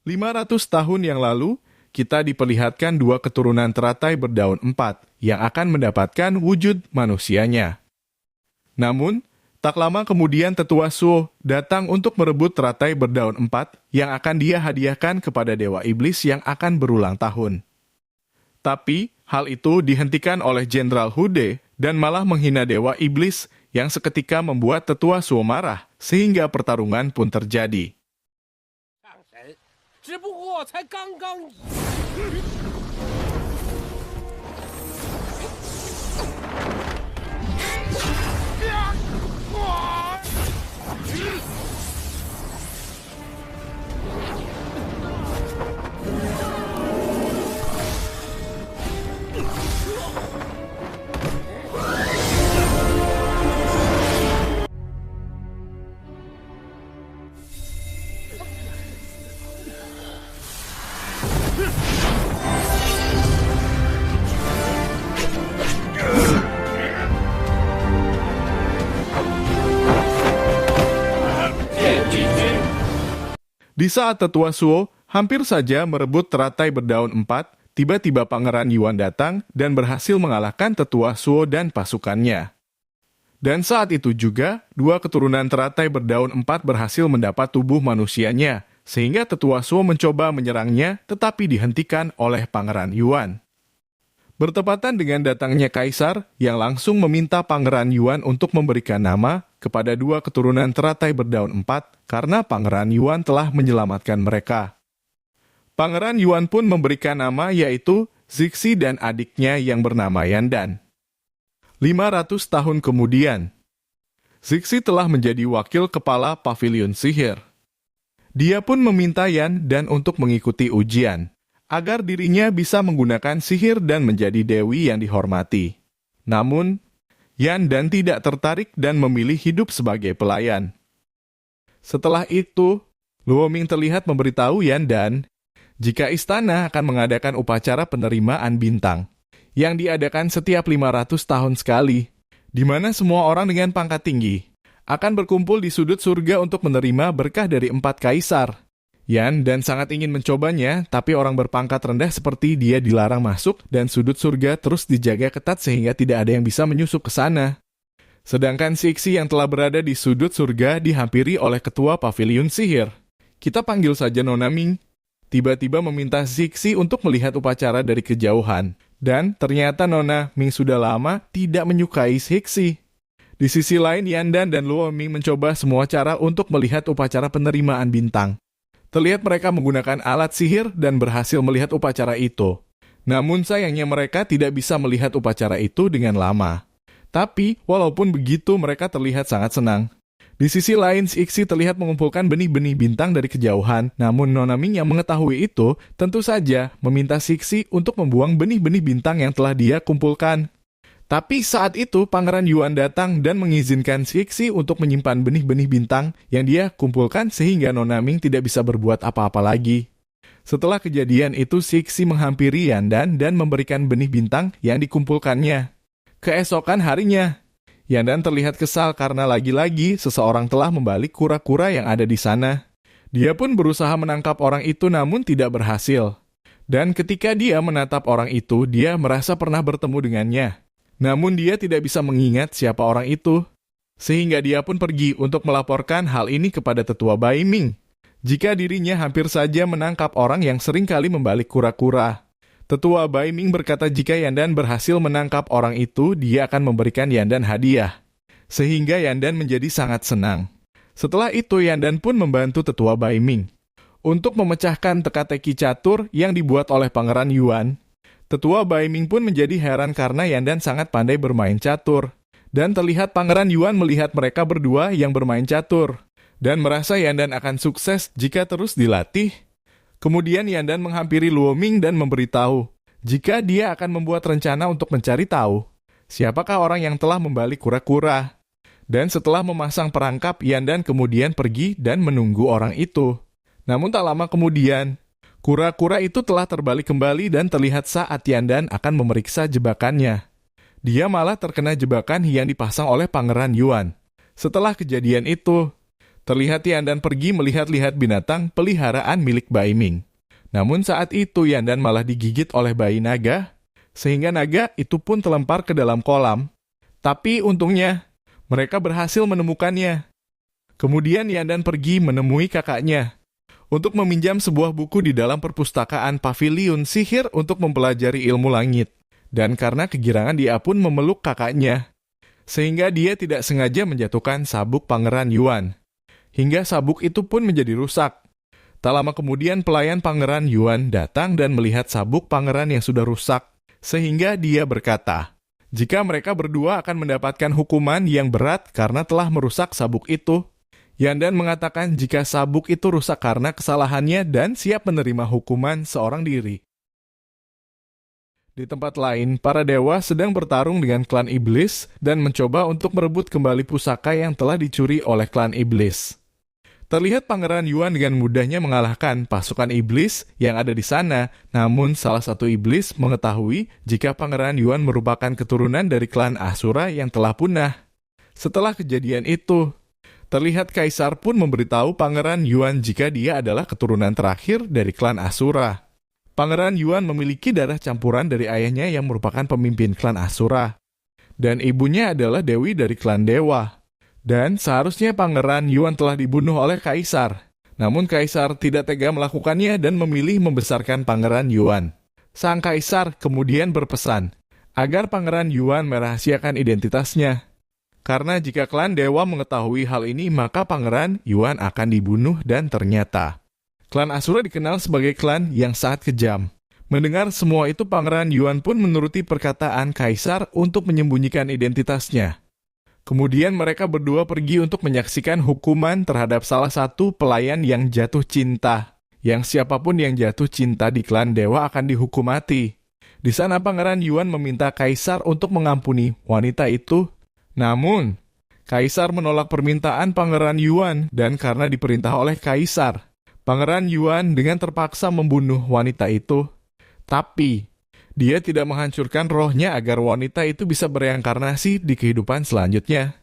500 tahun yang lalu, kita diperlihatkan dua keturunan teratai berdaun empat yang akan mendapatkan wujud manusianya. Namun, tak lama kemudian tetua Suo datang untuk merebut teratai berdaun empat yang akan dia hadiahkan kepada dewa iblis yang akan berulang tahun. Tapi, hal itu dihentikan oleh Jenderal Hude dan malah menghina dewa iblis yang seketika membuat tetua Suo marah, sehingga pertarungan pun terjadi. 只不过才刚刚一。Di saat tetua Suo hampir saja merebut teratai berdaun empat, tiba-tiba Pangeran Yuan datang dan berhasil mengalahkan tetua Suo dan pasukannya. Dan saat itu juga, dua keturunan teratai berdaun empat berhasil mendapat tubuh manusianya, sehingga tetua Suo mencoba menyerangnya tetapi dihentikan oleh Pangeran Yuan. Bertepatan dengan datangnya Kaisar yang langsung meminta Pangeran Yuan untuk memberikan nama kepada dua keturunan teratai berdaun empat karena Pangeran Yuan telah menyelamatkan mereka. Pangeran Yuan pun memberikan nama yaitu Zixi dan adiknya yang bernama Yandan. 500 tahun kemudian, Zixi telah menjadi wakil kepala pavilion sihir. Dia pun meminta Yandan untuk mengikuti ujian, agar dirinya bisa menggunakan sihir dan menjadi dewi yang dihormati. Namun, Yandan tidak tertarik dan memilih hidup sebagai pelayan. Setelah itu, Luo Ming terlihat memberitahu Yandan jika istana akan mengadakan upacara penerimaan bintang yang diadakan setiap 500 tahun sekali, di mana semua orang dengan pangkat tinggi akan berkumpul di sudut surga untuk menerima berkah dari 4 kaisar. Yandan sangat ingin mencobanya, tapi orang berpangkat rendah seperti dia dilarang masuk dan sudut surga terus dijaga ketat sehingga tidak ada yang bisa menyusup ke sana. Sedangkan Zixi yang telah berada di sudut surga dihampiri oleh ketua pavilion sihir. Kita panggil saja Nona Ming. Tiba-tiba meminta Zixi untuk melihat upacara dari kejauhan. Dan ternyata Nona Ming sudah lama tidak menyukai Zixi. Di sisi lain, Yandan dan Luo Ming mencoba semua cara untuk melihat upacara penerimaan bintang. Terlihat mereka menggunakan alat sihir dan berhasil melihat upacara itu. Namun sayangnya mereka tidak bisa melihat upacara itu dengan lama. Tapi, walaupun begitu mereka terlihat sangat senang. Di sisi lain, Zixi terlihat mengumpulkan benih-benih bintang dari kejauhan. Namun Nona Ming yang mengetahui itu, tentu saja meminta Zixi untuk membuang benih-benih bintang yang telah dia kumpulkan. Tapi saat itu Pangeran Yuan datang dan mengizinkan Zixi untuk menyimpan benih-benih bintang yang dia kumpulkan sehingga Nona Ming tidak bisa berbuat apa-apa lagi. Setelah kejadian itu Zixi menghampiri Yandan dan memberikan benih bintang yang dikumpulkannya. Keesokan harinya, Yandan terlihat kesal karena lagi-lagi seseorang telah membalik kura-kura yang ada di sana. Dia pun berusaha menangkap orang itu namun tidak berhasil. Dan ketika dia menatap orang itu, dia merasa pernah bertemu dengannya. Namun dia tidak bisa mengingat siapa orang itu, sehingga dia pun pergi untuk melaporkan hal ini kepada tetua Bai Ming, jika dirinya hampir saja menangkap orang yang sering kali membalik kura-kura. Tetua Bai Ming berkata jika Yandan berhasil menangkap orang itu, dia akan memberikan Yandan hadiah, sehingga Yandan menjadi sangat senang. Setelah itu Yandan pun membantu tetua Bai Ming untuk memecahkan teka-teki catur yang dibuat oleh Pangeran Yuan. Tetua Bai Ming pun menjadi heran karena Yandan sangat pandai bermain catur. Dan terlihat Pangeran Yuan melihat mereka berdua yang bermain catur. Dan merasa Yandan akan sukses jika terus dilatih. Kemudian Yandan menghampiri Luo Ming dan memberitahu jika dia akan membuat rencana untuk mencari tahu siapakah orang yang telah membalik kura-kura. Dan setelah memasang perangkap, Yandan kemudian pergi dan menunggu orang itu. Namun tak lama kemudian, kura-kura itu telah terbalik kembali dan terlihat saat Yandan akan memeriksa jebakannya. Dia malah terkena jebakan yang dipasang oleh Pangeran Yuan. Setelah kejadian itu, Terlihat Yandan pergi melihat-lihat binatang peliharaan milik Bai Ming. Namun saat itu Yandan malah digigit oleh bayi naga, sehingga naga itu pun terlempar ke dalam kolam. Tapi untungnya, mereka berhasil menemukannya. Kemudian Yandan pergi menemui kakaknya untuk meminjam sebuah buku di dalam perpustakaan paviliun sihir untuk mempelajari ilmu langit. Dan karena kegirangan dia pun memeluk kakaknya, sehingga dia tidak sengaja menjatuhkan sabuk Pangeran Yuan. Hingga sabuk itu pun menjadi rusak. Tak lama kemudian pelayan Pangeran Yuan datang dan melihat sabuk pangeran yang sudah rusak, sehingga dia berkata, jika mereka berdua akan mendapatkan hukuman yang berat karena telah merusak sabuk itu. Yandan mengatakan jika sabuk itu rusak karena kesalahannya dan siap menerima hukuman seorang diri. Di tempat lain, para dewa sedang bertarung dengan klan iblis dan mencoba untuk merebut kembali pusaka yang telah dicuri oleh klan iblis. Terlihat Pangeran Yuan dengan mudahnya mengalahkan pasukan iblis yang ada di sana, namun salah satu iblis mengetahui jika Pangeran Yuan merupakan keturunan dari klan Asura yang telah punah. Setelah kejadian itu, terlihat Kaisar pun memberitahu Pangeran Yuan jika dia adalah keturunan terakhir dari klan Asura. Pangeran Yuan memiliki darah campuran dari ayahnya yang merupakan pemimpin klan Asura. Dan ibunya adalah dewi dari klan Dewa. Dan seharusnya Pangeran Yuan telah dibunuh oleh Kaisar. Namun Kaisar tidak tega melakukannya dan memilih membesarkan Pangeran Yuan. Sang Kaisar kemudian berpesan agar Pangeran Yuan merahasiakan identitasnya. Karena jika klan Dewa mengetahui hal ini, maka Pangeran Yuan akan dibunuh dan ternyata klan Asura dikenal sebagai klan yang sangat kejam. Mendengar semua itu, Pangeran Yuan pun menuruti perkataan Kaisar untuk menyembunyikan identitasnya. Kemudian mereka berdua pergi untuk menyaksikan hukuman terhadap salah satu pelayan yang jatuh cinta. Yang siapapun yang jatuh cinta di klan Dewa akan dihukum mati. Di sana Pangeran Yuan meminta Kaisar untuk mengampuni wanita itu. Namun, Kaisar menolak permintaan Pangeran Yuan dan karena diperintah oleh Kaisar, Pangeran Yuan dengan terpaksa membunuh wanita itu. Tapi, dia tidak menghancurkan rohnya agar wanita itu bisa bereinkarnasi di kehidupan selanjutnya.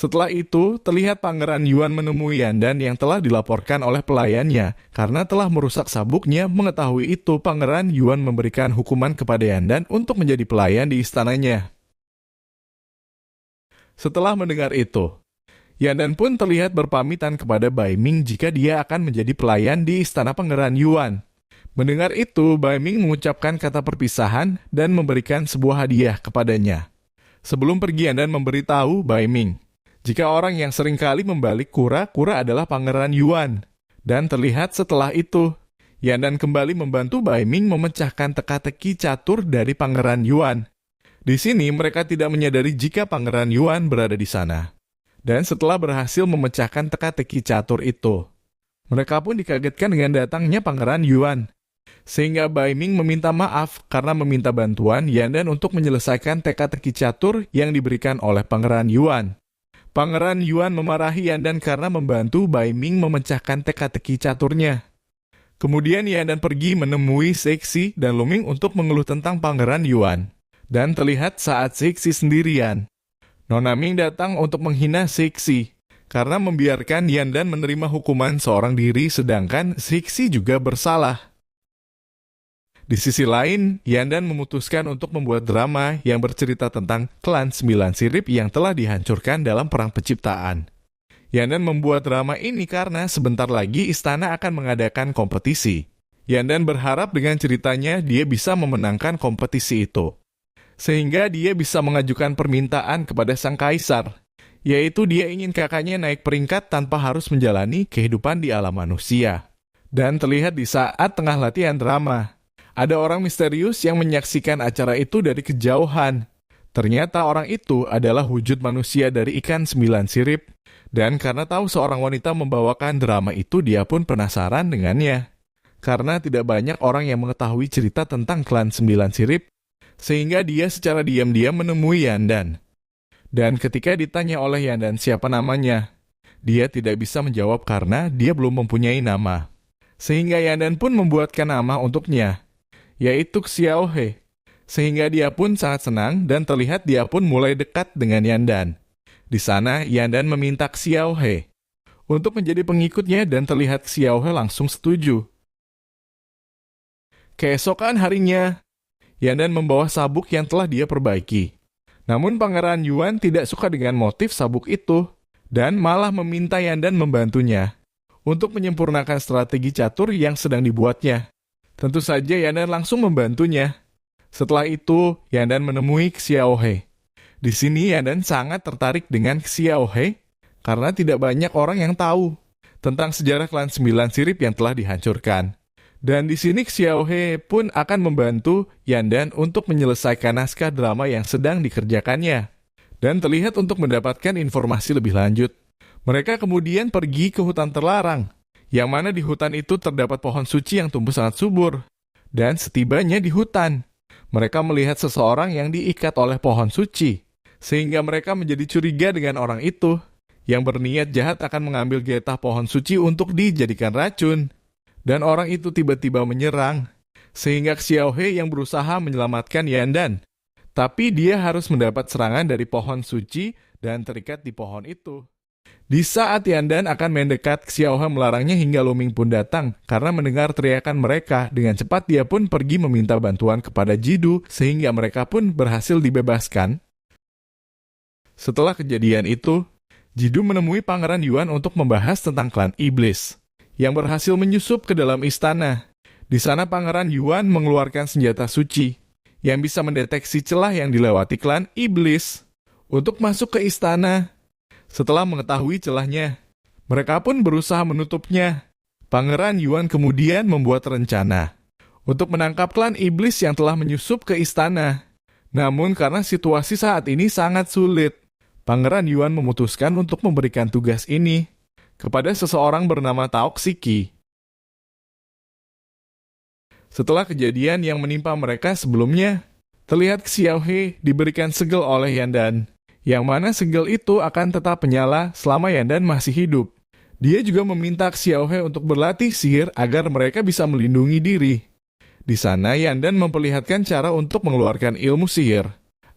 Setelah itu, terlihat Pangeran Yuan menemui Yandan yang telah dilaporkan oleh pelayannya. Karena telah merusak sabuknya, mengetahui itu Pangeran Yuan memberikan hukuman kepada Yandan untuk menjadi pelayan di istananya. Setelah mendengar itu, Yandan pun terlihat berpamitan kepada Bai Ming jika dia akan menjadi pelayan di istana Pangeran Yuan. Mendengar itu, Bai Ming mengucapkan kata perpisahan dan memberikan sebuah hadiah kepadanya. Sebelum pergi, Yandan memberitahu Bai Ming jika orang yang seringkali membalik kura-kura adalah Pangeran Yuan. Dan terlihat setelah itu, Yandan kembali membantu Bai Ming memecahkan teka-teki catur dari Pangeran Yuan. Di sini mereka tidak menyadari jika Pangeran Yuan berada di sana. Dan setelah berhasil memecahkan teka-teki catur itu, mereka pun dikagetkan dengan datangnya Pangeran Yuan. Sehingga Bai Ming meminta maaf karena meminta bantuan Yandan untuk menyelesaikan teka-teki catur yang diberikan oleh Pangeran Yuan. Pangeran Yuan memarahi Yandan karena membantu Bai Ming memecahkan teka-teki caturnya. Kemudian Yandan pergi menemui Sexy dan Luming untuk mengeluh tentang Pangeran Yuan. Dan terlihat saat Sexy sendirian, Nona Ming datang untuk menghina Sexy karena membiarkan Yandan menerima hukuman seorang diri sedangkan Sexy juga bersalah. Di sisi lain, Yandan memutuskan untuk membuat drama yang bercerita tentang klan 9 sirip yang telah dihancurkan dalam perang penciptaan. Yandan membuat drama ini karena sebentar lagi istana akan mengadakan kompetisi. Yandan berharap dengan ceritanya dia bisa memenangkan kompetisi itu. Sehingga dia bisa mengajukan permintaan kepada sang kaisar, yaitu dia ingin kakaknya naik peringkat tanpa harus menjalani kehidupan di alam manusia. Dan terlihat di saat tengah latihan drama, ada orang misterius yang menyaksikan acara itu dari kejauhan. Ternyata orang itu adalah wujud manusia dari ikan 9 sirip. Dan karena tahu seorang wanita membawakan drama itu, dia pun penasaran dengannya. Karena tidak banyak orang yang mengetahui cerita tentang klan 9 sirip, sehingga dia secara diam-diam menemui Yandan. Dan ketika ditanya oleh Yandan siapa namanya, dia tidak bisa menjawab karena dia belum mempunyai nama. Sehingga Yandan pun membuatkan nama untuknya, yaitu Xiaohe. Sehingga dia pun sangat senang dan terlihat dia pun mulai dekat dengan Yandan. Di sana, Yandan meminta Xiaohe untuk menjadi pengikutnya dan terlihat Xiaohe langsung setuju. Keesokan harinya, Yandan membawa sabuk yang telah dia perbaiki. Namun Pangeran Yuan tidak suka dengan motif sabuk itu dan malah meminta Yandan membantunya untuk menyempurnakan strategi catur yang sedang dibuatnya. Tentu saja Yandan langsung membantunya. Setelah itu, Yandan menemui Xiaohe. Di sini Yandan sangat tertarik dengan Xiaohe karena tidak banyak orang yang tahu tentang sejarah klan 9 sirip yang telah dihancurkan. Dan di sini Xiaohe pun akan membantu Yandan untuk menyelesaikan naskah drama yang sedang dikerjakannya. Dan terlihat untuk mendapatkan informasi lebih lanjut. Mereka kemudian pergi ke hutan terlarang, yang mana di hutan itu terdapat pohon suci yang tumbuh sangat subur. Dan setibanya di hutan, mereka melihat seseorang yang diikat oleh pohon suci, sehingga mereka menjadi curiga dengan orang itu, yang berniat jahat akan mengambil getah pohon suci untuk dijadikan racun. Dan orang itu tiba-tiba menyerang, sehingga Xiaohe yang berusaha menyelamatkan Yandan. Tapi dia harus mendapat serangan dari pohon suci dan terikat di pohon itu. Di saat Yandan akan mendekat, Xiaohe melarangnya hingga Luming pun datang. Karena mendengar teriakan mereka, dengan cepat dia pun pergi meminta bantuan kepada Jidu, sehingga mereka pun berhasil dibebaskan. Setelah kejadian itu, Jidu menemui Pangeran Yuan untuk membahas tentang klan iblis yang berhasil menyusup ke dalam istana. Di sana Pangeran Yuan mengeluarkan senjata suci yang bisa mendeteksi celah yang dilewati klan iblis untuk masuk ke istana. Setelah mengetahui celahnya, mereka pun berusaha menutupnya. Pangeran Yuan kemudian membuat rencana untuk menangkap klan iblis yang telah menyusup ke istana. Namun karena situasi saat ini sangat sulit, Pangeran Yuan memutuskan untuk memberikan tugas ini kepada seseorang bernama Taoxiki. Setelah kejadian yang menimpa mereka sebelumnya, terlihat Xiaohe diberikan segel oleh Yandan, yang mana segel itu akan tetap menyala selama Yandan masih hidup. Dia juga meminta Xiaohe untuk berlatih sihir agar mereka bisa melindungi diri. Di sana Yandan memperlihatkan cara untuk mengeluarkan ilmu sihir.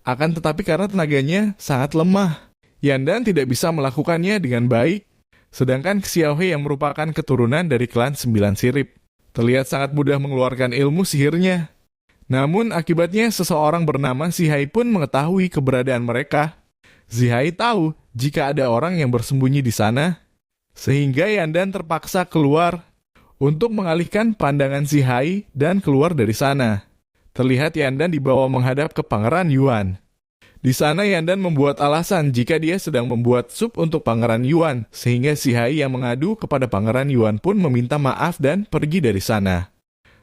Akan tetapi karena tenaganya sangat lemah, Yandan tidak bisa melakukannya dengan baik. Sedangkan Xiaohe yang merupakan keturunan dari klan 9 sirip terlihat sangat mudah mengeluarkan ilmu sihirnya. Namun akibatnya seseorang bernama Zihai pun mengetahui keberadaan mereka. Zihai tahu jika ada orang yang bersembunyi di sana, sehingga Yandan terpaksa keluar untuk mengalihkan pandangan Zihai dan keluar dari sana. Terlihat Yandan dibawa menghadap ke Pangeran Yuan. Di sana Yandan membuat alasan jika dia sedang membuat sup untuk Pangeran Yuan, sehingga Zihai yang mengadu kepada Pangeran Yuan pun meminta maaf dan pergi dari sana.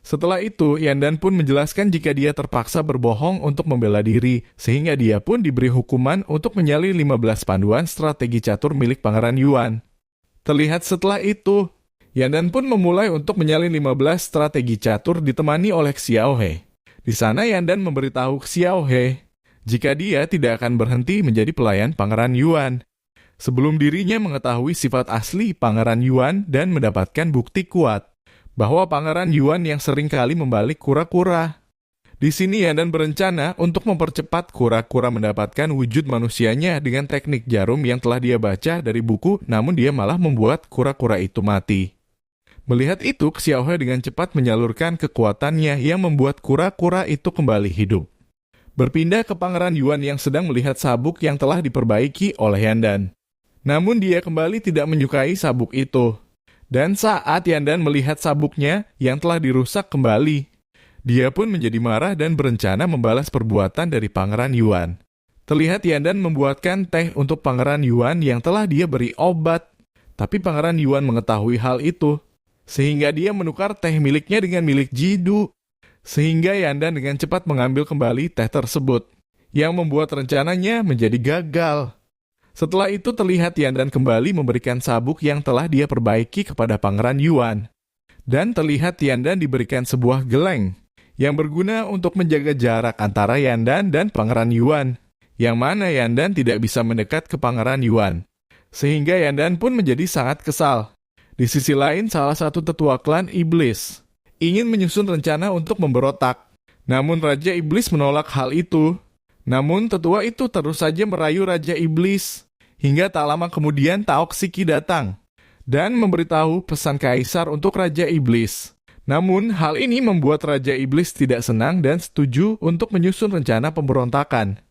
Setelah itu, Yandan pun menjelaskan jika dia terpaksa berbohong untuk membela diri, sehingga dia pun diberi hukuman untuk menyalin 15 panduan strategi catur milik Pangeran Yuan. Terlihat setelah itu, Yandan pun memulai untuk menyalin 15 strategi catur ditemani oleh Xiaohe. Di sana Yandan memberitahu Xiaohe jika dia tidak akan berhenti menjadi pelayan Pangeran Yuan, sebelum dirinya mengetahui sifat asli Pangeran Yuan dan mendapatkan bukti kuat bahwa Pangeran Yuan yang sering kali membalik kura-kura. Di sini Yandan berencana untuk mempercepat kura-kura mendapatkan wujud manusianya dengan teknik jarum yang telah dia baca dari buku, namun dia malah membuat kura-kura itu mati. Melihat itu, Xiaohe dengan cepat menyalurkan kekuatannya yang membuat kura-kura itu kembali hidup. Berpindah ke Pangeran Yuan yang sedang melihat sabuk yang telah diperbaiki oleh Yandan. Namun dia kembali tidak menyukai sabuk itu. Dan saat Yandan melihat sabuknya yang telah dirusak kembali, dia pun menjadi marah dan berencana membalas perbuatan dari Pangeran Yuan. Terlihat Yandan membuatkan teh untuk Pangeran Yuan yang telah dia beri obat. Tapi Pangeran Yuan mengetahui hal itu, sehingga dia menukar teh miliknya dengan milik Jidu. Sehingga Yandan dengan cepat mengambil kembali teh tersebut, yang membuat rencananya menjadi gagal. Setelah itu terlihat Yandan kembali memberikan sabuk yang telah dia perbaiki kepada Pangeran Yuan. Dan terlihat Yandan diberikan sebuah geleng, yang berguna untuk menjaga jarak antara Yandan dan Pangeran Yuan, yang mana Yandan tidak bisa mendekat ke Pangeran Yuan. Sehingga Yandan pun menjadi sangat kesal. Di sisi lain, salah satu tetua klan Iblis ingin menyusun rencana untuk memberontak. Namun Raja Iblis menolak hal itu. Namun tetua itu terus saja merayu Raja Iblis. Hingga tak lama kemudian Taok Siki datang dan memberitahu pesan Kaisar untuk Raja Iblis. Namun hal ini membuat Raja Iblis tidak senang dan setuju untuk menyusun rencana pemberontakan.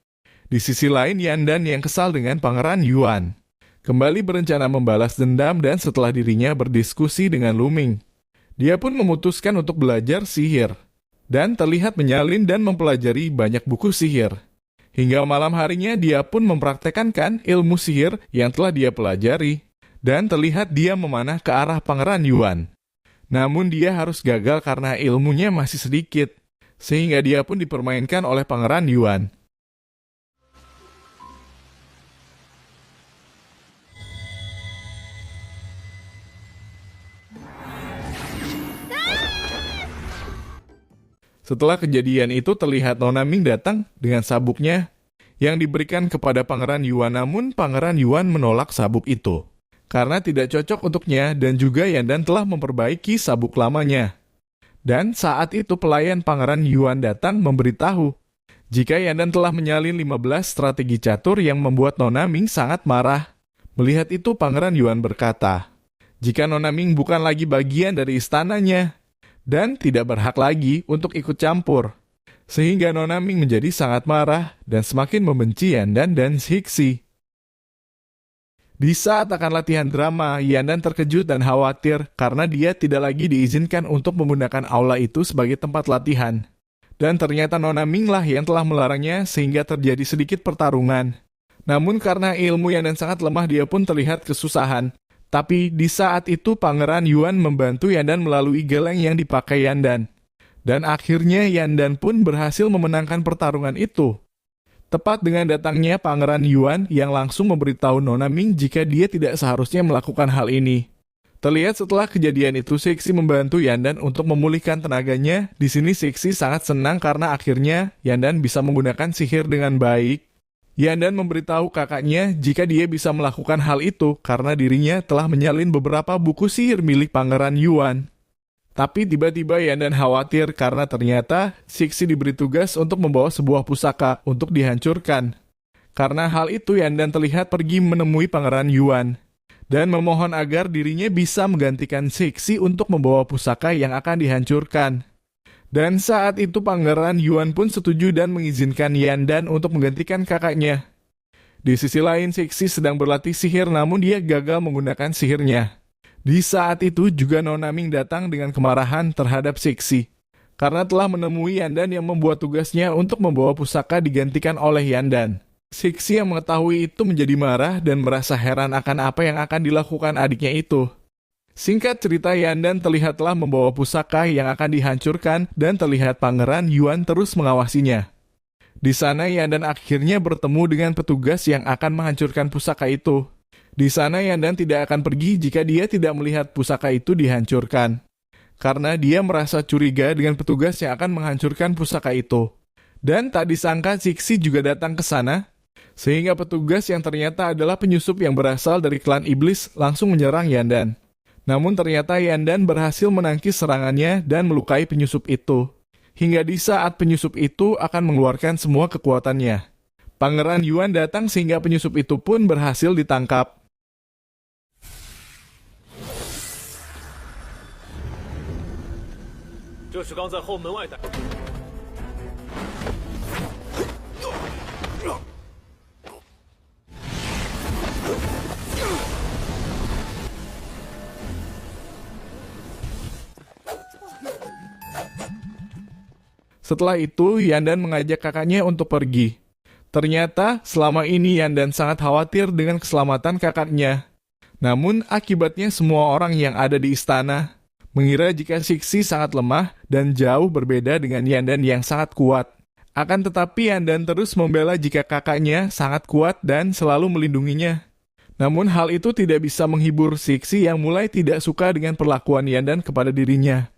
Di sisi lain, Yandan yang kesal dengan Pangeran Yuan kembali berencana membalas dendam dan setelah dirinya berdiskusi dengan Luming, dia pun memutuskan untuk belajar sihir dan terlihat menyalin dan mempelajari banyak buku sihir. Hingga malam harinya dia pun mempraktekankan ilmu sihir yang telah dia pelajari dan terlihat dia memanah ke arah Pangeran Yuan. Namun dia harus gagal karena ilmunya masih sedikit, sehingga dia pun dipermainkan oleh Pangeran Yuan. Setelah kejadian itu terlihat Nona Ming datang dengan sabuknya yang diberikan kepada Pangeran Yuan, namun Pangeran Yuan menolak sabuk itu karena tidak cocok untuknya dan juga Yandan telah memperbaiki sabuk lamanya. Dan saat itu pelayan Pangeran Yuan datang memberitahu jika Yandan telah menyalin 15 strategi catur yang membuat Nona Ming sangat marah. Melihat itu Pangeran Yuan berkata, jika Nona Ming bukan lagi bagian dari istananya dan tidak berhak lagi untuk ikut campur. Sehingga Nona Ming menjadi sangat marah dan semakin membenci Yandan dan Sixi. Di saat akan latihan drama, Yandan terkejut dan khawatir karena dia tidak lagi diizinkan untuk menggunakan aula itu sebagai tempat latihan. Dan ternyata Nona Ming lah yang telah melarangnya sehingga terjadi sedikit pertarungan. Namun karena ilmu Yandan sangat lemah, dia pun terlihat kesusahan. Tapi di saat itu Pangeran Yuan membantu Yandan melalui geleng yang dipakai Yandan. Dan akhirnya Yandan pun berhasil memenangkan pertarungan itu. Tepat dengan datangnya Pangeran Yuan yang langsung memberitahu Nona Ming jika dia tidak seharusnya melakukan hal ini. Terlihat setelah kejadian itu Sixi membantu Yandan untuk memulihkan tenaganya. Di sini Sixi sangat senang karena akhirnya Yandan bisa menggunakan sihir dengan baik. Yandan memberitahu kakaknya jika dia bisa melakukan hal itu karena dirinya telah menyalin beberapa buku sihir milik Pangeran Yuan. Tapi tiba-tiba Yandan khawatir karena ternyata Sixi diberi tugas untuk membawa sebuah pusaka untuk dihancurkan. Karena hal itu Yandan terlihat pergi menemui Pangeran Yuan dan memohon agar dirinya bisa menggantikan Sixi untuk membawa pusaka yang akan dihancurkan. Dan saat itu Pangeran Yuan pun setuju dan mengizinkan Yandan untuk menggantikan kakaknya. Di sisi lain, Sixi sedang berlatih sihir namun dia gagal menggunakan sihirnya. Di saat itu juga Nona Ming datang dengan kemarahan terhadap Sixi karena telah menemui Yandan yang membuat tugasnya untuk membawa pusaka digantikan oleh Yandan. Sixi yang mengetahui itu menjadi marah dan merasa heran akan apa yang akan dilakukan adiknya itu. Singkat cerita, Yandan terlihat telah membawa pusaka yang akan dihancurkan dan terlihat Pangeran Yuan terus mengawasinya. Di sana Yandan akhirnya bertemu dengan petugas yang akan menghancurkan pusaka itu. Di sana Yandan tidak akan pergi jika dia tidak melihat pusaka itu dihancurkan. Karena dia merasa curiga dengan petugas yang akan menghancurkan pusaka itu. Dan tak disangka Sixi juga datang ke sana, sehingga petugas yang ternyata adalah penyusup yang berasal dari klan iblis langsung menyerang Yandan. Namun ternyata Yandan berhasil menangkis serangannya dan melukai penyusup itu. Hingga di saat penyusup itu akan mengeluarkan semua kekuatannya. Pangeran Yuan datang sehingga penyusup itu pun berhasil ditangkap. Setelah itu, Yandan mengajak kakaknya untuk pergi. Ternyata, selama ini Yandan sangat khawatir dengan keselamatan kakaknya. Namun, akibatnya semua orang yang ada di istana mengira jika Sixi sangat lemah dan jauh berbeda dengan Yandan yang sangat kuat. Akan tetapi Yandan terus membela jika kakaknya sangat kuat dan selalu melindunginya. Namun, hal itu tidak bisa menghibur Sixi yang mulai tidak suka dengan perlakuan Yandan kepada dirinya.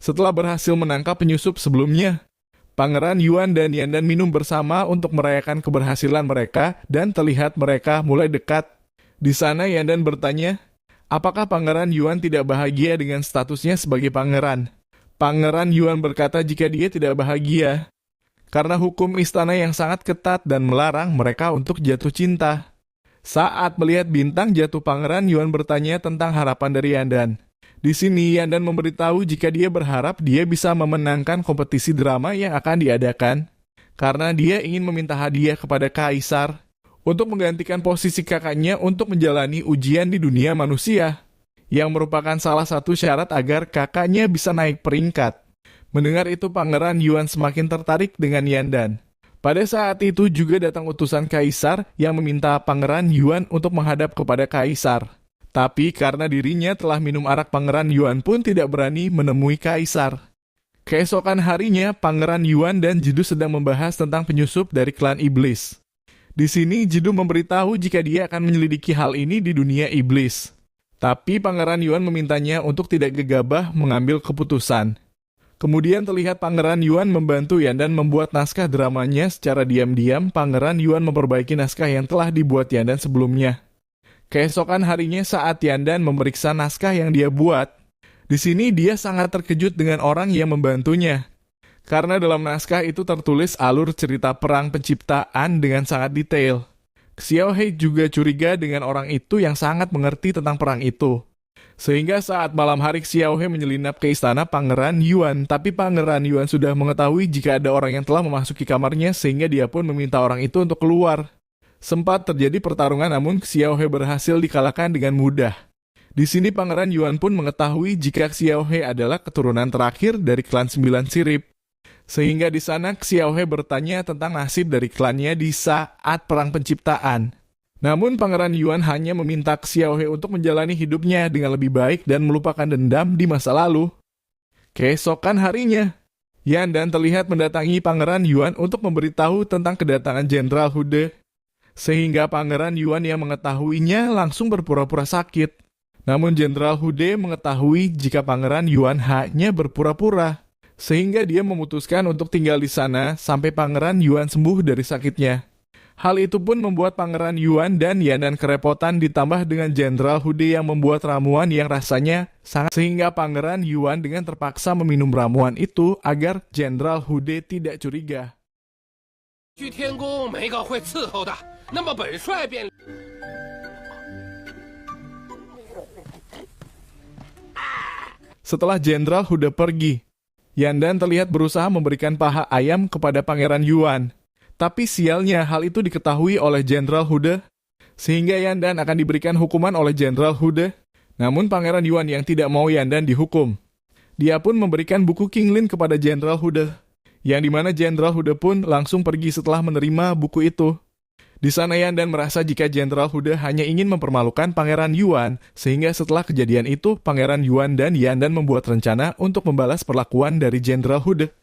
Setelah berhasil menangkap penyusup sebelumnya, Pangeran Yuan dan Yandan minum bersama untuk merayakan keberhasilan mereka dan terlihat mereka mulai dekat. Di sana Yandan bertanya, apakah Pangeran Yuan tidak bahagia dengan statusnya sebagai pangeran? Pangeran Yuan berkata jika dia tidak bahagia, karena hukum istana yang sangat ketat dan melarang mereka untuk jatuh cinta. Saat melihat bintang jatuh, Pangeran Yuan bertanya tentang harapan dari Yandan. Di sini Yandan memberitahu jika dia berharap dia bisa memenangkan kompetisi drama yang akan diadakan, karena dia ingin meminta hadiah kepada Kaisar untuk menggantikan posisi kakaknya untuk menjalani ujian di dunia manusia, yang merupakan salah satu syarat agar kakaknya bisa naik peringkat. Mendengar itu, Pangeran Yuan semakin tertarik dengan Yandan. Pada saat itu juga datang utusan Kaisar yang meminta Pangeran Yuan untuk menghadap kepada Kaisar. Tapi karena dirinya telah minum arak, Pangeran Yuan pun tidak berani menemui Kaisar. Keesokan harinya, Pangeran Yuan dan Jidu sedang membahas tentang penyusup dari klan iblis. Di sini Jidu memberitahu jika dia akan menyelidiki hal ini di dunia iblis. Tapi Pangeran Yuan memintanya untuk tidak gegabah mengambil keputusan. Kemudian terlihat Pangeran Yuan membantu Yandan membuat naskah dramanya secara diam-diam. Pangeran Yuan memperbaiki naskah yang telah dibuat Yandan sebelumnya. Keesokan harinya saat Yandan memeriksa naskah yang dia buat, di sini dia sangat terkejut dengan orang yang membantunya. Karena dalam naskah itu tertulis alur cerita perang penciptaan dengan sangat detail. Xiao He juga curiga dengan orang itu yang sangat mengerti tentang perang itu. Sehingga saat malam hari Xiao He menyelinap ke istana Pangeran Yuan, tapi Pangeran Yuan sudah mengetahui jika ada orang yang telah memasuki kamarnya sehingga dia pun meminta orang itu untuk keluar. Sempat terjadi pertarungan namun Xiao He berhasil dikalahkan dengan mudah. Di sini Pangeran Yuan pun mengetahui jika Xiao He adalah keturunan terakhir dari klan 9 sirip. Sehingga di sana Xiao He bertanya tentang nasib dari klannya di saat perang penciptaan. Namun Pangeran Yuan hanya meminta Xiao He untuk menjalani hidupnya dengan lebih baik dan melupakan dendam di masa lalu. Keesokan harinya, Yandan terlihat mendatangi Pangeran Yuan untuk memberitahu tentang kedatangan Jenderal Hude. Sehingga Pangeran Yuan yang mengetahuinya langsung berpura-pura sakit. Namun Jenderal Hude mengetahui jika Pangeran Yuan hanya berpura-pura. Sehingga dia memutuskan untuk tinggal di sana sampai Pangeran Yuan sembuh dari sakitnya. Hal itu pun membuat Pangeran Yuan dan Yandan kerepotan ditambah dengan Jenderal Hude yang membuat ramuan yang rasanya sangat, sehingga Pangeran Yuan dengan terpaksa meminum ramuan itu agar Jenderal Hude tidak curiga. 去天宫没个会伺候的，那么本帅便。 Setelah Jenderal Hude pergi, Yandan terlihat berusaha memberikan paha ayam kepada Pangeran Yuan. Tapi sialnya hal itu diketahui oleh Jenderal Hude, sehingga Yandan akan diberikan hukuman oleh Jenderal Hude. Namun Pangeran Yuan yang tidak mau Yandan dihukum. Dia pun memberikan buku King Lin kepada Jenderal Hude, yang dimana Jenderal Hude pun langsung pergi setelah menerima buku itu. Di sana Yandan merasa jika Jenderal Hude hanya ingin mempermalukan Pangeran Yuan, sehingga setelah kejadian itu, Pangeran Yuan dan Yandan membuat rencana untuk membalas perlakuan dari Jenderal Hude.